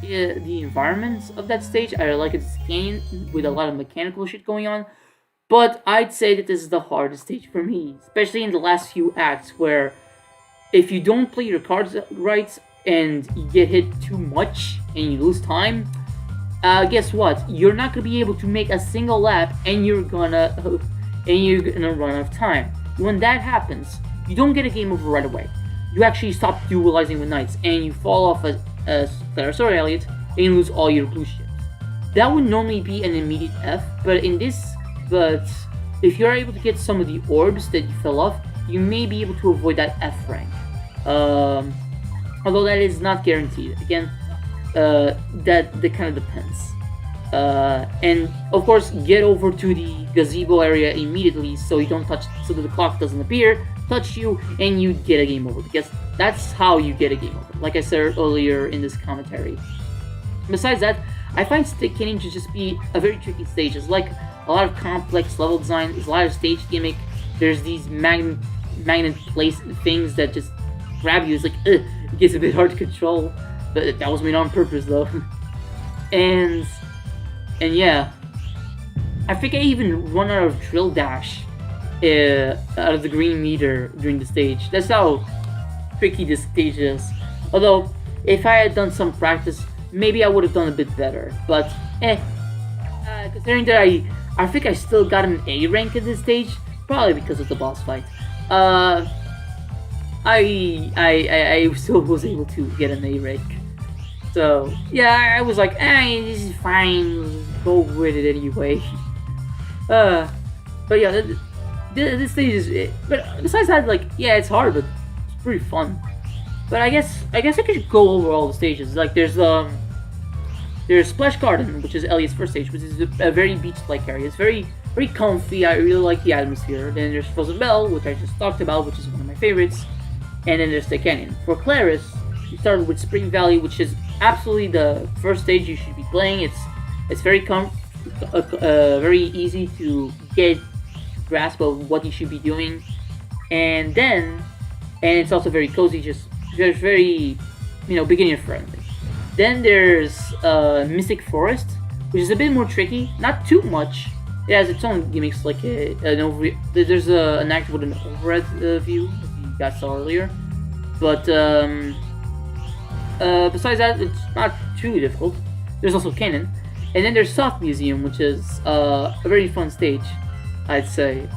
environments of that stage. I like it's canyon with a lot of mechanical shit going on. But I'd say that this is the hardest stage for me, especially in the last few acts, where if you don't play your cards right and you get hit too much and you lose time, guess what? You're not gonna be able to make a single lap, and you're gonna run out of time. When that happens, you don't get a game over right away. You actually stop dualizing with knights, and you fall off as Claris or Elliot, and you lose all your blue ships. That would normally be an immediate F, but if you're able to get some of the orbs that you fell off, you may be able to avoid that F rank. Although that is not guaranteed. Again, that kind of depends. And of course, get over to the gazebo area immediately so you don't touch, so that the clock doesn't appear, touch you, and you get a game over. Because that's how you get a game over. Like I said earlier in this commentary. Besides that, I find Stick Canyon to just be a very tricky stage. It's like a lot of complex level design. There's a lot of stage gimmick. There's these magnet place things that just grab you. It's like, it gets a bit hard to control. But that was made on purpose, though. and yeah, I think I even run out of drill dash out of the green meter during the stage. That's how tricky this stage is. Although, if I had done some practice, maybe I would have done a bit better. But considering that I think I still got an A rank at this stage, probably because of the boss fight. I still was able to get an A rank. So yeah, I was like, this is fine, go with it anyway. But yeah, this stage is. But besides that, like, yeah, it's hard, but it's pretty fun. But I guess I could go over all the stages. Like there's Splash Garden, which is Elliot's first stage, which is a very beach-like area. It's very comfy. I really like the atmosphere. Then there's Frozen Bell, which I just talked about, which is one of my favorites. And then there's the Canyon. For Claris, you started with Spring Valley, which is absolutely the first stage you should be playing. It's very very easy to get grasp of what you should be doing, and it's also very cozy, just very beginner friendly. Then there's Mystic Forest, which is a bit more tricky, not too much. It has its own gimmicks, like there's an act with an overhead view, as you guys saw earlier. But besides that, it's not too difficult. There's also Canyon. And then there's Soft Museum, which is a very fun stage, I'd say.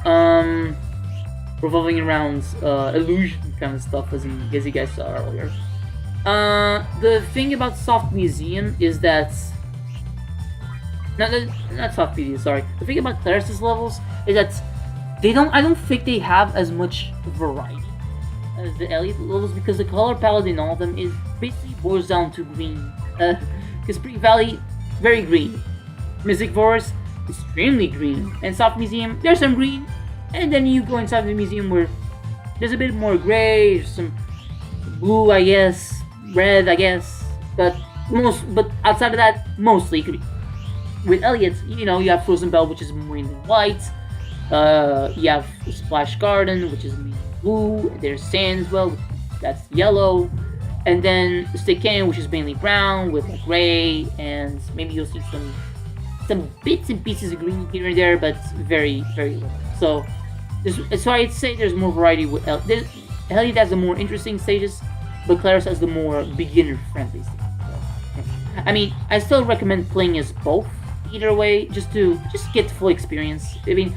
Revolving around illusion kind of stuff, as you guys saw earlier. The thing about Soft Museum is that... Not Soft Museum, sorry. The thing about Claris's levels is that I don't think they have as much variety as the Elliot levels, because the color palette in all of them is basically boils down to green. Because Spring Valley, very green. Mystic Forest, extremely green. And Soft Museum, there's some green. And then you go inside the museum where there's a bit more gray, some blue, I guess, red, I guess. But outside of that, mostly green. With Elliot, you have Frozen Bell, which is mainly white. You have Splash Garden, which is mainly blue. There's Sand as well, that's yellow. And then Stick Canyon, which is mainly brown with gray, and maybe you'll see some bits and pieces of green here and there, but very, very little. So I'd say there's more variety with Elliot. Elliot has the more interesting stages, but Claris has the more beginner-friendly stages. So, I mean, I still recommend playing as both, either way, just to get full experience. I mean,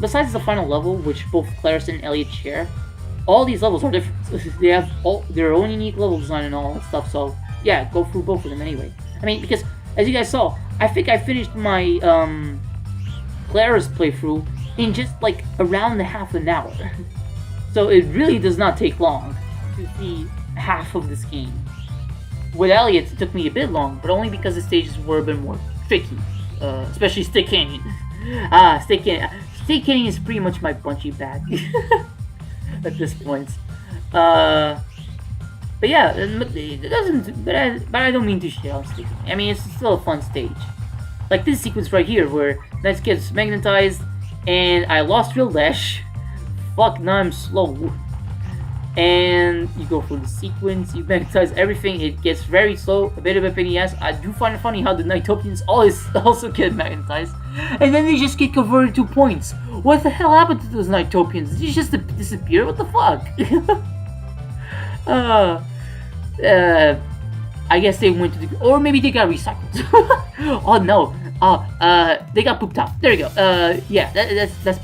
besides the final level, which both Claris and Elliot share, all these levels are different. They have their own unique level design and all that stuff. So yeah, go through both of them anyway. I mean, because as you guys saw, I think I finished my Claris playthrough in just like around half an hour. So it really does not take long to see half of this game. With Elliot, it took me a bit long, but only because the stages were a bit more tricky, especially Stick Canyon. Stick Canyon is pretty much my punchy bag at this point. But yeah, it doesn't. But I don't mean to shit on Stick Canyon. I mean, it's still a fun stage. Like this sequence right here, where Knights gets magnetized, and I lost real dash. Fuck, now I'm slow. And you go through the sequence, you magnetize everything, it gets very slow, a bit of a pain in the ass. I do find it funny how the NiGHTOpians always also get magnetized, and then they just get converted to points. What the hell happened to those NiGHTOpians? Did they just disappear? What the fuck? I guess they went to the, or maybe they got recycled. Oh no, they got pooped out. There you go. Yeah, that's better.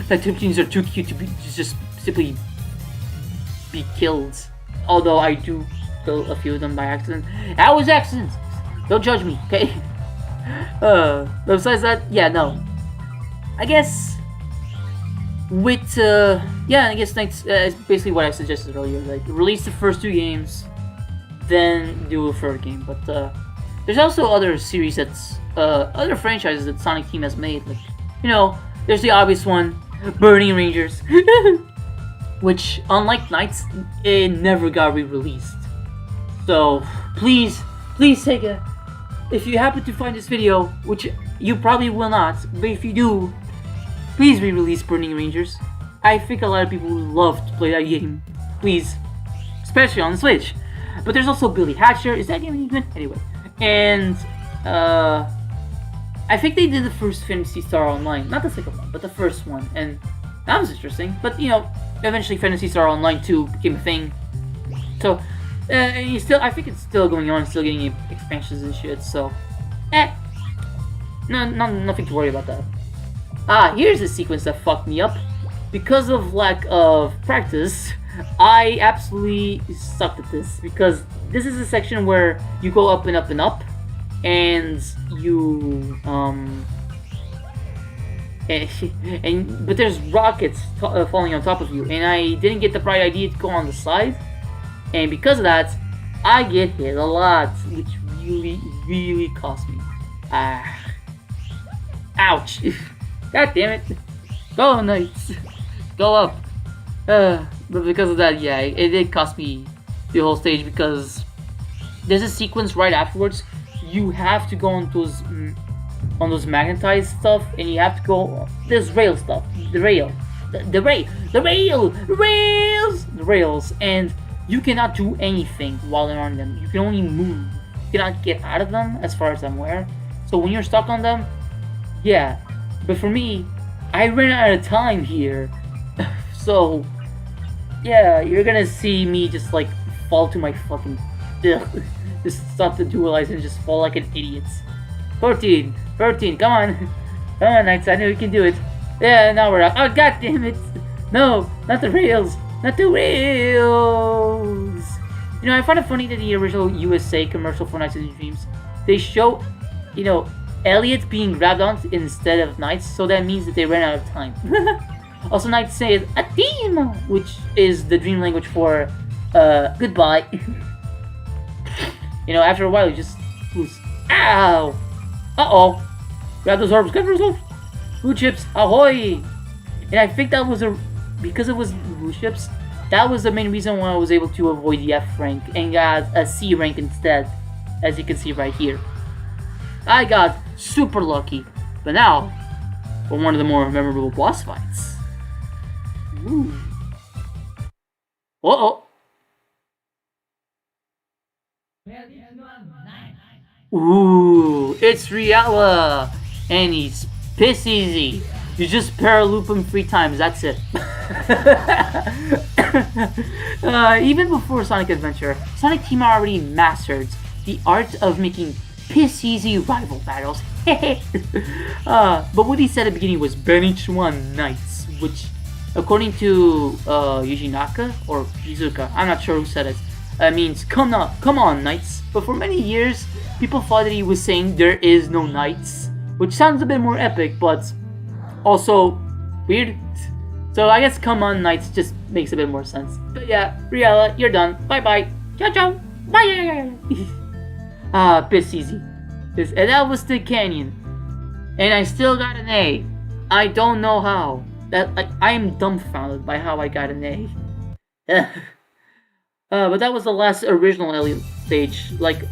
NiGHTOpians are too cute to be just simply be killed. Although I do kill a few of them by accident. That was accident. Don't judge me, okay? Besides that, yeah, no. I guess with yeah, I guess Knights is basically what I suggested earlier. Like release the first 2 games, then do a third game. But there's also other series that's other franchises that Sonic Team has made. Like, you know, there's the obvious one, Burning Rangers. Which, unlike Knights, it never got re-released. So, please, Sega, if you happen to find this video, which you probably will not, but if you do, please re-release Burning Rangers. I think a lot of people would love to play that game. Please. Especially on the Switch. But there's also Billy Hatcher. Is that game any good? Anyway. And, I think they did the first Phantasy Star Online. Not the second one, but the first one. And that was interesting. But, you know, eventually Phantasy Star Online 2 became a thing. So, I think it's still going on, still getting expansions and shit, so... nothing to worry about that. Here's a sequence that fucked me up. Because of lack of practice, I absolutely sucked at this. Because this is a section where you go up and up and up, and you, but there's rockets falling on top of you, and I didn't get the bright idea to go on the side, and because of that, I get hit a lot, which really cost me. Ouch! God damn it! Go Knights! Go up! But because of that, yeah, it did cost me the whole stage, because there's a sequence right afterwards. You have to go on those magnetized stuff, and you have to go this rail stuff, the rails, and you cannot do anything while they're on them. You can only move. You cannot get out of them, as far as I'm aware. So when you're stuck on them, yeah. But for me, I ran out of time here, so yeah, you're gonna see me just like fall to my fucking just stop the dualize and just fall like an idiot. 14, come on, Knights, I know you can do it. Yeah, now we're out. Oh, god damn it! No, not the rails! You know, I find it funny that the original USA commercial for Knights and Dreams, they show, you know, Elliot being grabbed on instead of Knights, so that means that they ran out of time. Also, Knights says a team, which is the dream language for goodbye. You know, after a while, you just lose. Ow! Uh-oh! Grab those orbs, Blue chips, ahoy! And I think that was because it was blue chips, that was the main reason why I was able to avoid the F rank and got a C rank instead, as you can see right here. I got super lucky. But now, for one of the more memorable boss fights. Ooh. Uh-oh! Ooh, it's Riella, and he's piss easy. You just paraloop him 3 times, that's it. Even before Sonic Adventure, Sonic Team already mastered the art of making piss easy rival battles. But what he said at the beginning was ban each one Knights, which, according to Yuji Naka or Shizuka, I'm not sure who said it, means come on Knights. But for many years, people thought that he was saying there is no Knights, which sounds a bit more epic, but also weird. So I guess come on Knights just makes a bit more sense. But yeah, Riella, you're done. Bye bye. Ciao ciao. Bye. Piss easy. And that was the canyon. And I still got an A. I don't know how. I am dumbfounded by how I got an A. But that was the last original Elliot stage. Like,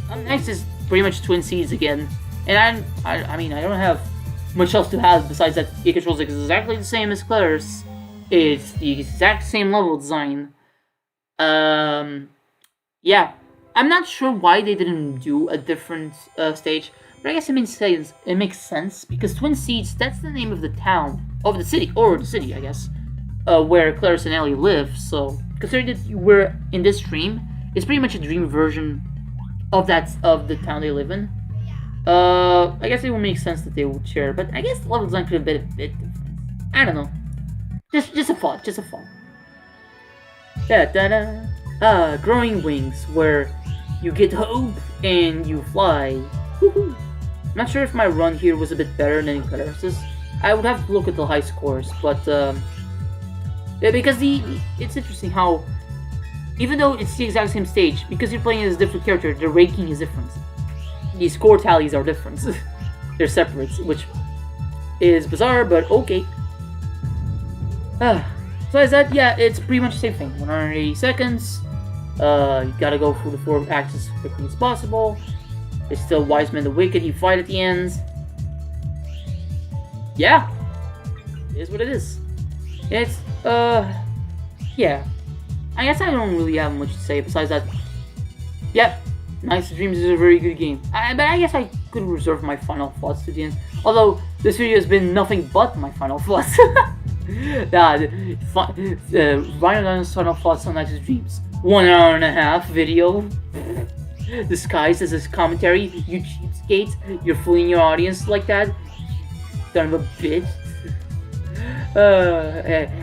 Knights is pretty much Twin Seeds again. And I mean, I don't have much else to add besides that it controls exactly the same as Claire's. It's the exact same level design. Yeah. I'm not sure why they didn't do a different stage, but I guess it makes sense. It makes sense because Twin Seeds, that's the name of the town, of the city, I guess, where Clarice and Ellie live. So considering that we're in this dream, it's pretty much a dream version of the town they live in. I guess it would make sense that they would share, but I guess the level design could have been a bit different. I don't know. Just a thought. Growing wings, where you get hope and you fly. Woohoo! I'm not sure if my run here was a bit better than in Clarice's. I would have to look at the high scores, but yeah, because it's interesting how even though it's the exact same stage, because you're playing as a different character, the ranking is different. The score tallies are different. They're separate, which is bizarre, but okay. Besides that, yeah, it's pretty much the same thing. 180 seconds. You gotta go through the 4 acts as quickly as possible. It's still Wise Man the Wicked, you fight at the end. Yeah. It is what it is. It's, yeah. I guess I don't really have much to say besides that. Yeah, Nights Dreams is a very good game. But I guess I could reserve my final thoughts to the end. Although, this video has been nothing but my final thoughts. Valentine's final thoughts on Nights Dreams. 1.5-hour video. Disguised as his commentary. You cheapskate. You're fooling your audience like that. Son of a bitch.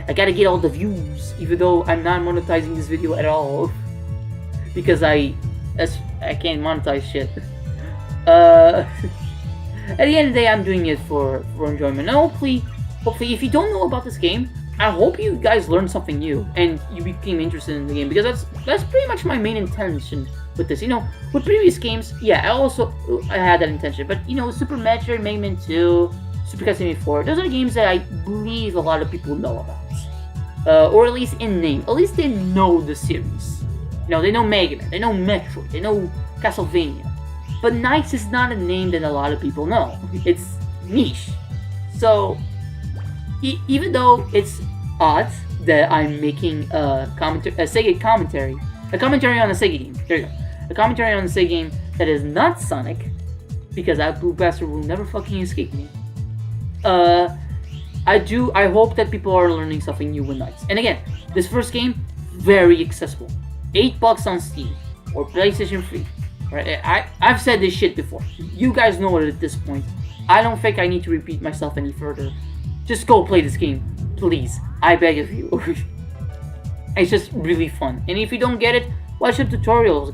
I gotta get all the views, even though I'm not monetizing this video at all. Because I can't monetize shit. At the end of the day, I'm doing it for enjoyment. And hopefully, if you don't know about this game, I hope you guys learned something new and you became interested in the game, because that's pretty much my main intention with this. You know, with previous games, yeah, I had that intention, but you know, Super Metroid, Mega Man 2, Super Castlevania 4, those are games that I believe a lot of people know about, or at least in name. At least they know the series. You know, they know Mega Man, they know Metroid, they know Castlevania. But Nights is not a name that a lot of people know. It's niche. So, even though it's odd that I'm making a Sega commentary, a commentary on a Sega game, there you go, a commentary on a Sega game that is not Sonic, because that blue bastard will never fucking escape me. I hope that people are learning something new with Nights. And again, this first game, very accessible. $8 on Steam or PlayStation 3. Right? I've said this shit before. You guys know it at this point. I don't think I need to repeat myself any further. Just go play this game, please. I beg of you. It's just really fun. And if you don't get it, watch the tutorials.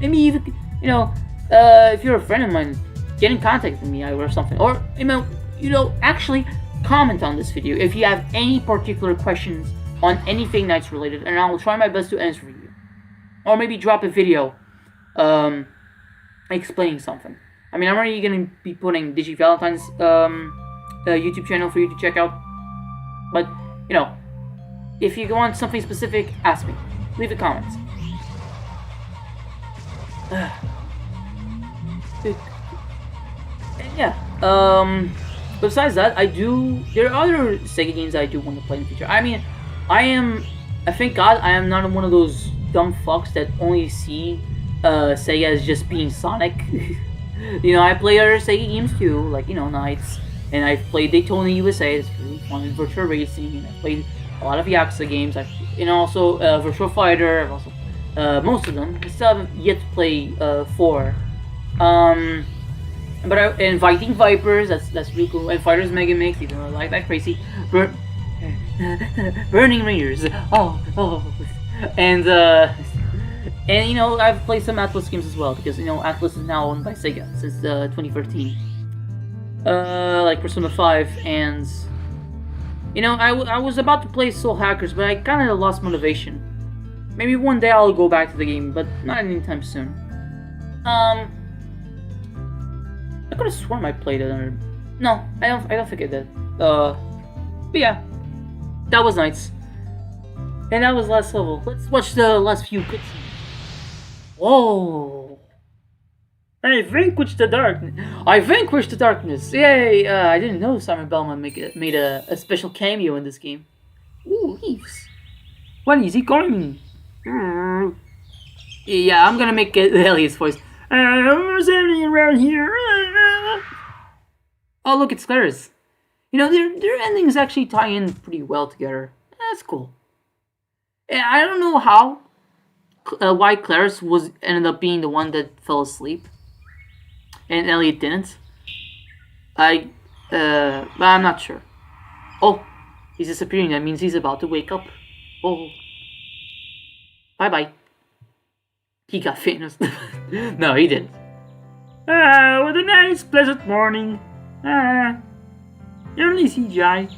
Maybe even, you know, if you're a friend of mine, get in contact with me or something. Or actually comment on this video if you have any particular questions on anything Nights related, and I will try my best to answer you. Or maybe drop a video explaining something. I mean, I'm already gonna be putting DiGi Valentine's YouTube channel for you to check out. But, you know, if you want something specific, ask me. Leave a comment. Yeah. Besides that, there are other Sega games I do want to play in the future. I mean, thank God I am not one of those dumb fucks that only see Sega as just being Sonic. You know, I play other Sega games too, like, you know, Nights. And I've played Daytona USA, it's really fun, and Virtual Racing, and I've played a lot of Yakuza games, and also Virtual Fighter, I've also, most of them. I still haven't yet to play 4. And Fighting Vipers, that's really cool, and Fighters Mega Mix, even though I like that crazy. Burning Raiders, and you know, I've played some Atlas games as well, because you know, Atlas is now owned by Sega since 2013. Like Persona 5, and you know, I was about to play Soul Hackers, but I kind of lost motivation. Maybe one day I'll go back to the game, but not anytime soon. I could have sworn I played it. No, I don't think I did. But yeah, that was Nights, and that was last level. Let's watch the last few cutscenes. Whoa! I vanquished the darkness. I vanquished the darkness. Yay! I didn't know Simon Belmont made a special cameo in this game. Ooh, leaves. What is he calling me? Yeah, I'm gonna make Elliot's voice. What's happening around here? Oh, look, it's Claire's. You know, their endings actually tie in pretty well together. That's cool. I don't know why Claire's ended up being the one that fell asleep, and Elliot didn't. But I'm not sure. Oh, he's disappearing. That means he's about to wake up. Oh, bye. He got famous. No, he didn't. What a nice, pleasant morning. You're only DiGi.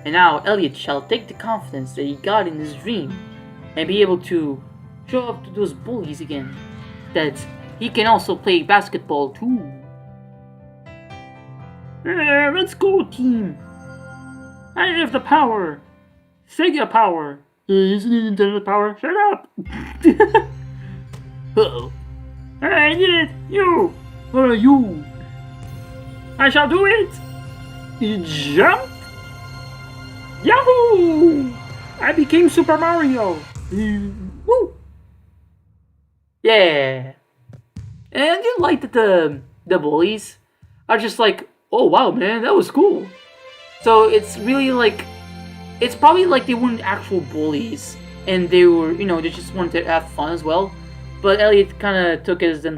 And now Elliot shall take the confidence that he got in his dream and be able to show up to those bullies again. That he can also play basketball too. Let's go, team. I have the power. Sega power. Isn't it Nintendo power? Shut up. Uh-oh. I did it. You. What are you? I shall do it. Jump. Yahoo! I became Super Mario. Woo! Yeah. And I do like that the bullies are just like, oh wow, man, that was cool. So it's really like, it's probably like they weren't actual bullies, and they were, they just wanted to have fun as well. But Elliot kind of took it as them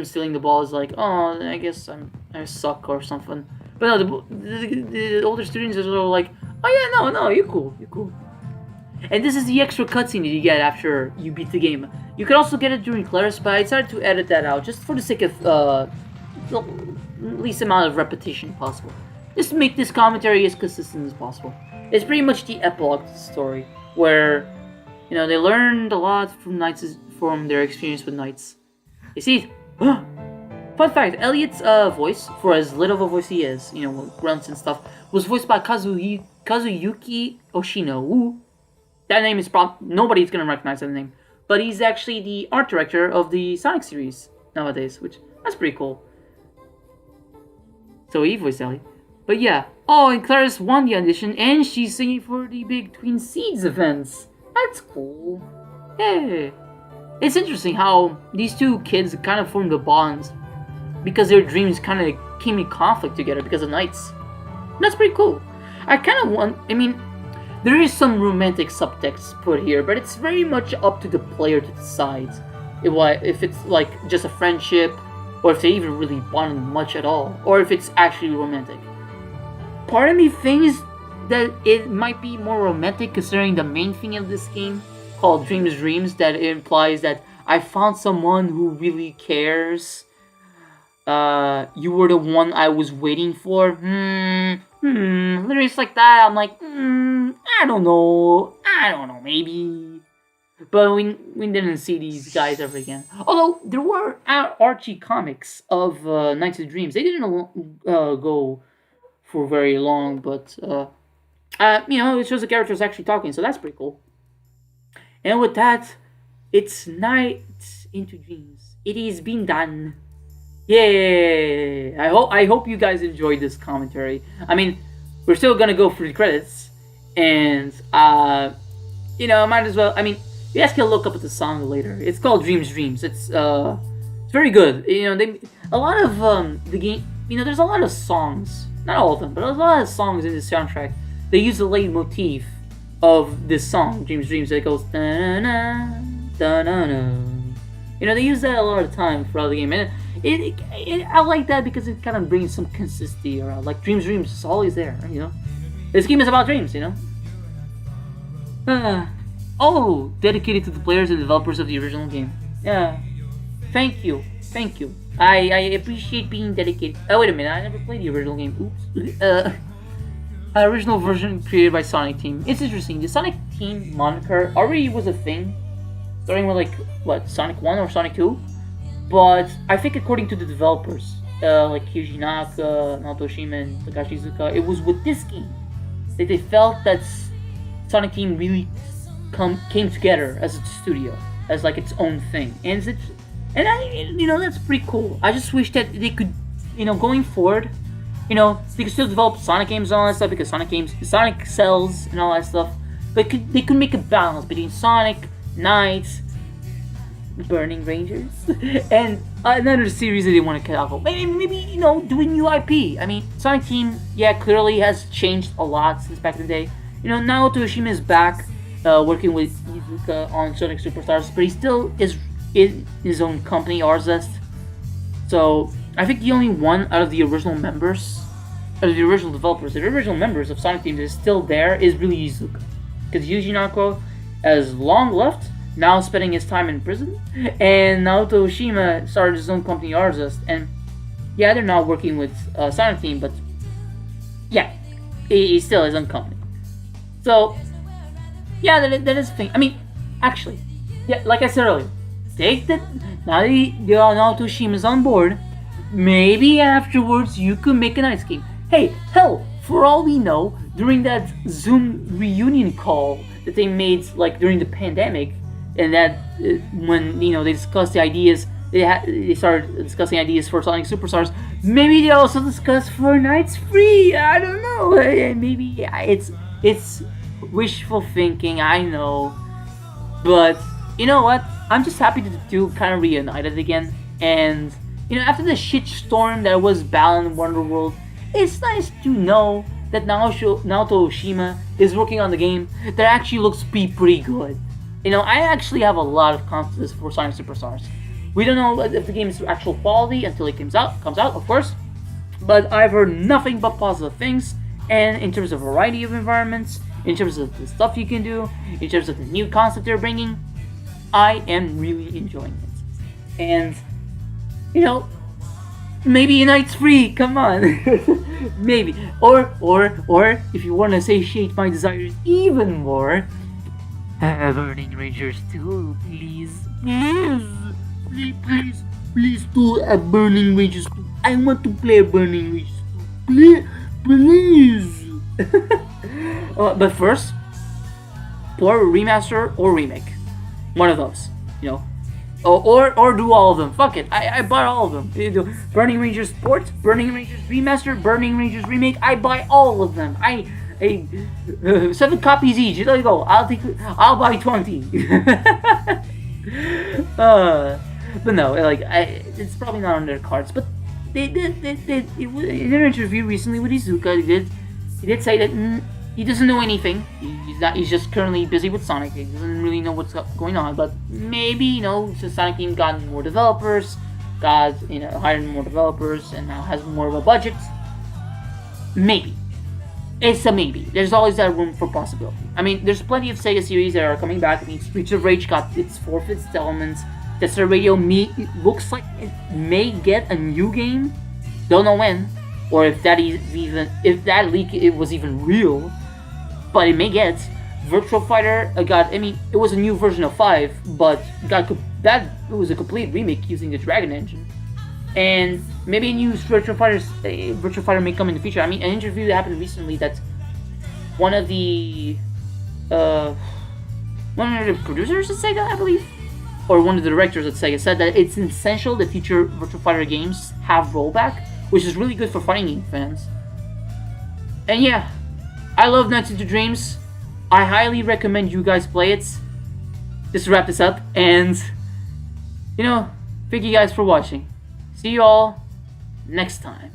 stealing the ball as like, oh, I guess I suck or something. But no, the older students are like, oh yeah, no, you're cool. And this is the extra cutscene that you get after you beat the game. You can also get it during Claire's, but I decided to edit that out just for the sake of the least amount of repetition possible. Just to make this commentary as consistent as possible. It's pretty much the epilogue to the story, where they learned a lot from their experience with knights. You see, fun fact: Elliot's voice, for as little of a voice he is, grunts and stuff, was voiced by Kazuyuki Oshino. Ooh. That name is nobody's gonna recognize that name, but he's actually the art director of the Sonic series nowadays, which that's pretty cool. So he voiced Elliot. But yeah. Oh, and Claire's won the audition, and she's singing for the big Twin Seeds events. That's cool. Yeah. It's interesting how these two kids kind of formed a bond because their dreams kind of came in conflict together because of Knights. That's pretty cool. There is some romantic subtext put here, but it's very much up to the player to decide if it's like just a friendship, or if they even really bond much at all, or if it's actually romantic. Part of me thinks that it might be more romantic considering the main thing of this game, called Dreams, that it implies that I found someone who really cares. You were the one I was waiting for. Lyrics like that, I'm like, I don't know, maybe. But we didn't see these guys ever again. Although, there were Archie comics of Nights of Dreams. They didn't go for very long, but, it shows the characters actually talking, so that's pretty cool. And with that, it's Nights into Dreams. It is been done. Yay! I hope you guys enjoyed this commentary. We're still gonna go through the credits, and might as well. You guys can look up at the song later. It's called Dreams. It's very good. A lot of the game. There's a lot of songs, not all of them, but there's a lot of songs in the soundtrack. They use the leitmotif of this song, Dreams. That goes da-na, da-na-na. They use that a lot of the time throughout the game, and I like that because it kind of brings some consistency around. Like Dreams is always there, This game is about dreams, dedicated to the players and developers of the original game. Yeah, thank you. I appreciate being dedicated. Oh wait a minute, I never played the original game. Oops. Original version created by Sonic Team. It's interesting. The Sonic Team moniker already was a thing, starting with Sonic 1 or Sonic 2. But I think according to the developers, like Yuji Naka, Naoto Shima, and Takashi Iizuka, it was with this game that they felt that Sonic Team really came together as a studio, as like its own thing. And And that's pretty cool. I just wish that they could, going forward, they could still develop Sonic games and all that stuff because Sonic sells and all that stuff. But they could make a balance between Sonic, Knights, Burning Rangers, and another series that they want to cut out. Maybe do a new IP. I mean, Sonic Team, clearly has changed a lot since back in the day. Naoto Yoshima is back, working with Iizuka on Sonic Superstars, but he still is in his own company, Arzest. So I think the only one out of the original members, the original developers, the original members of Sonic Team that is still there is really Iizuka, because Yuji Nako has long left, now spending his time in prison, and Naoto Yoshima started his own company, Arzest, and they're now working with Sonic Team, but he still has his own company. So that is a thing. I mean, actually, like I said earlier, take that now that Naoto Yoshima is on board. Maybe afterwards you could make a nice game. Hey, hell, for all we know, during that Zoom reunion call that they made like during the pandemic, and that when they discussed the ideas, they started discussing ideas for Sonic Superstars. Maybe they also discussed for Nights Free. I don't know. Maybe it's wishful thinking. I know, but you know what? I'm just happy that the two kind of reunited again. And after the shitstorm that was Balan Wonderworld, it's nice to know that Naoto Yoshima is working on the game that actually looks pretty good. I actually have a lot of confidence for Sonic Superstars. We don't know if the game is actual quality until it comes out, of course. But I've heard nothing but positive things. And in terms of variety of environments, in terms of the stuff you can do, in terms of the new concept they're bringing, I am really enjoying it. And, maybe Night's Free, come on. Maybe. Or if you want to satiate my desires even more, Burning Rangers 2, please. Please do a Burning Rangers 2. I want to play a Burning Rangers 2. Please. But first, pour a remaster or remake. One of those, or do all of them. Fuck it, I buy all of them. Burning Rangers Sport, Burning Rangers Remaster, Burning Rangers Remake. I buy all of them. 7 copies each. There you go. I'll buy 20. But no, it's probably not on their cards. But they did in their interview recently with Iizuka. He did say that he doesn't know anything. He's just currently busy with Sonic. He doesn't really know what's going on. But maybe the Sonic team got more developers, hired more developers, and now has more of a budget. Maybe. It's a maybe. There's always that room for possibility. I mean, there's plenty of Sega series that are coming back. I mean, Streets of Rage got its 4th installment. Tester Radio looks like it may get a new game. Don't know when, or if that leak it was even real. But it may get. Virtual Fighter it was a new version of 5, but it was a complete remake using the Dragon engine. And maybe a new Virtual Fighter may come in the future. I mean, an interview that happened recently that one of the producers at Sega, I believe, or one of the directors at Sega said that it's essential that future Virtual Fighter games have rollback, which is really good for fighting game fans. And yeah, I love Nights into Dreams. I highly recommend you guys play it. Just to wrap this up, and thank you guys for watching. See you all next time.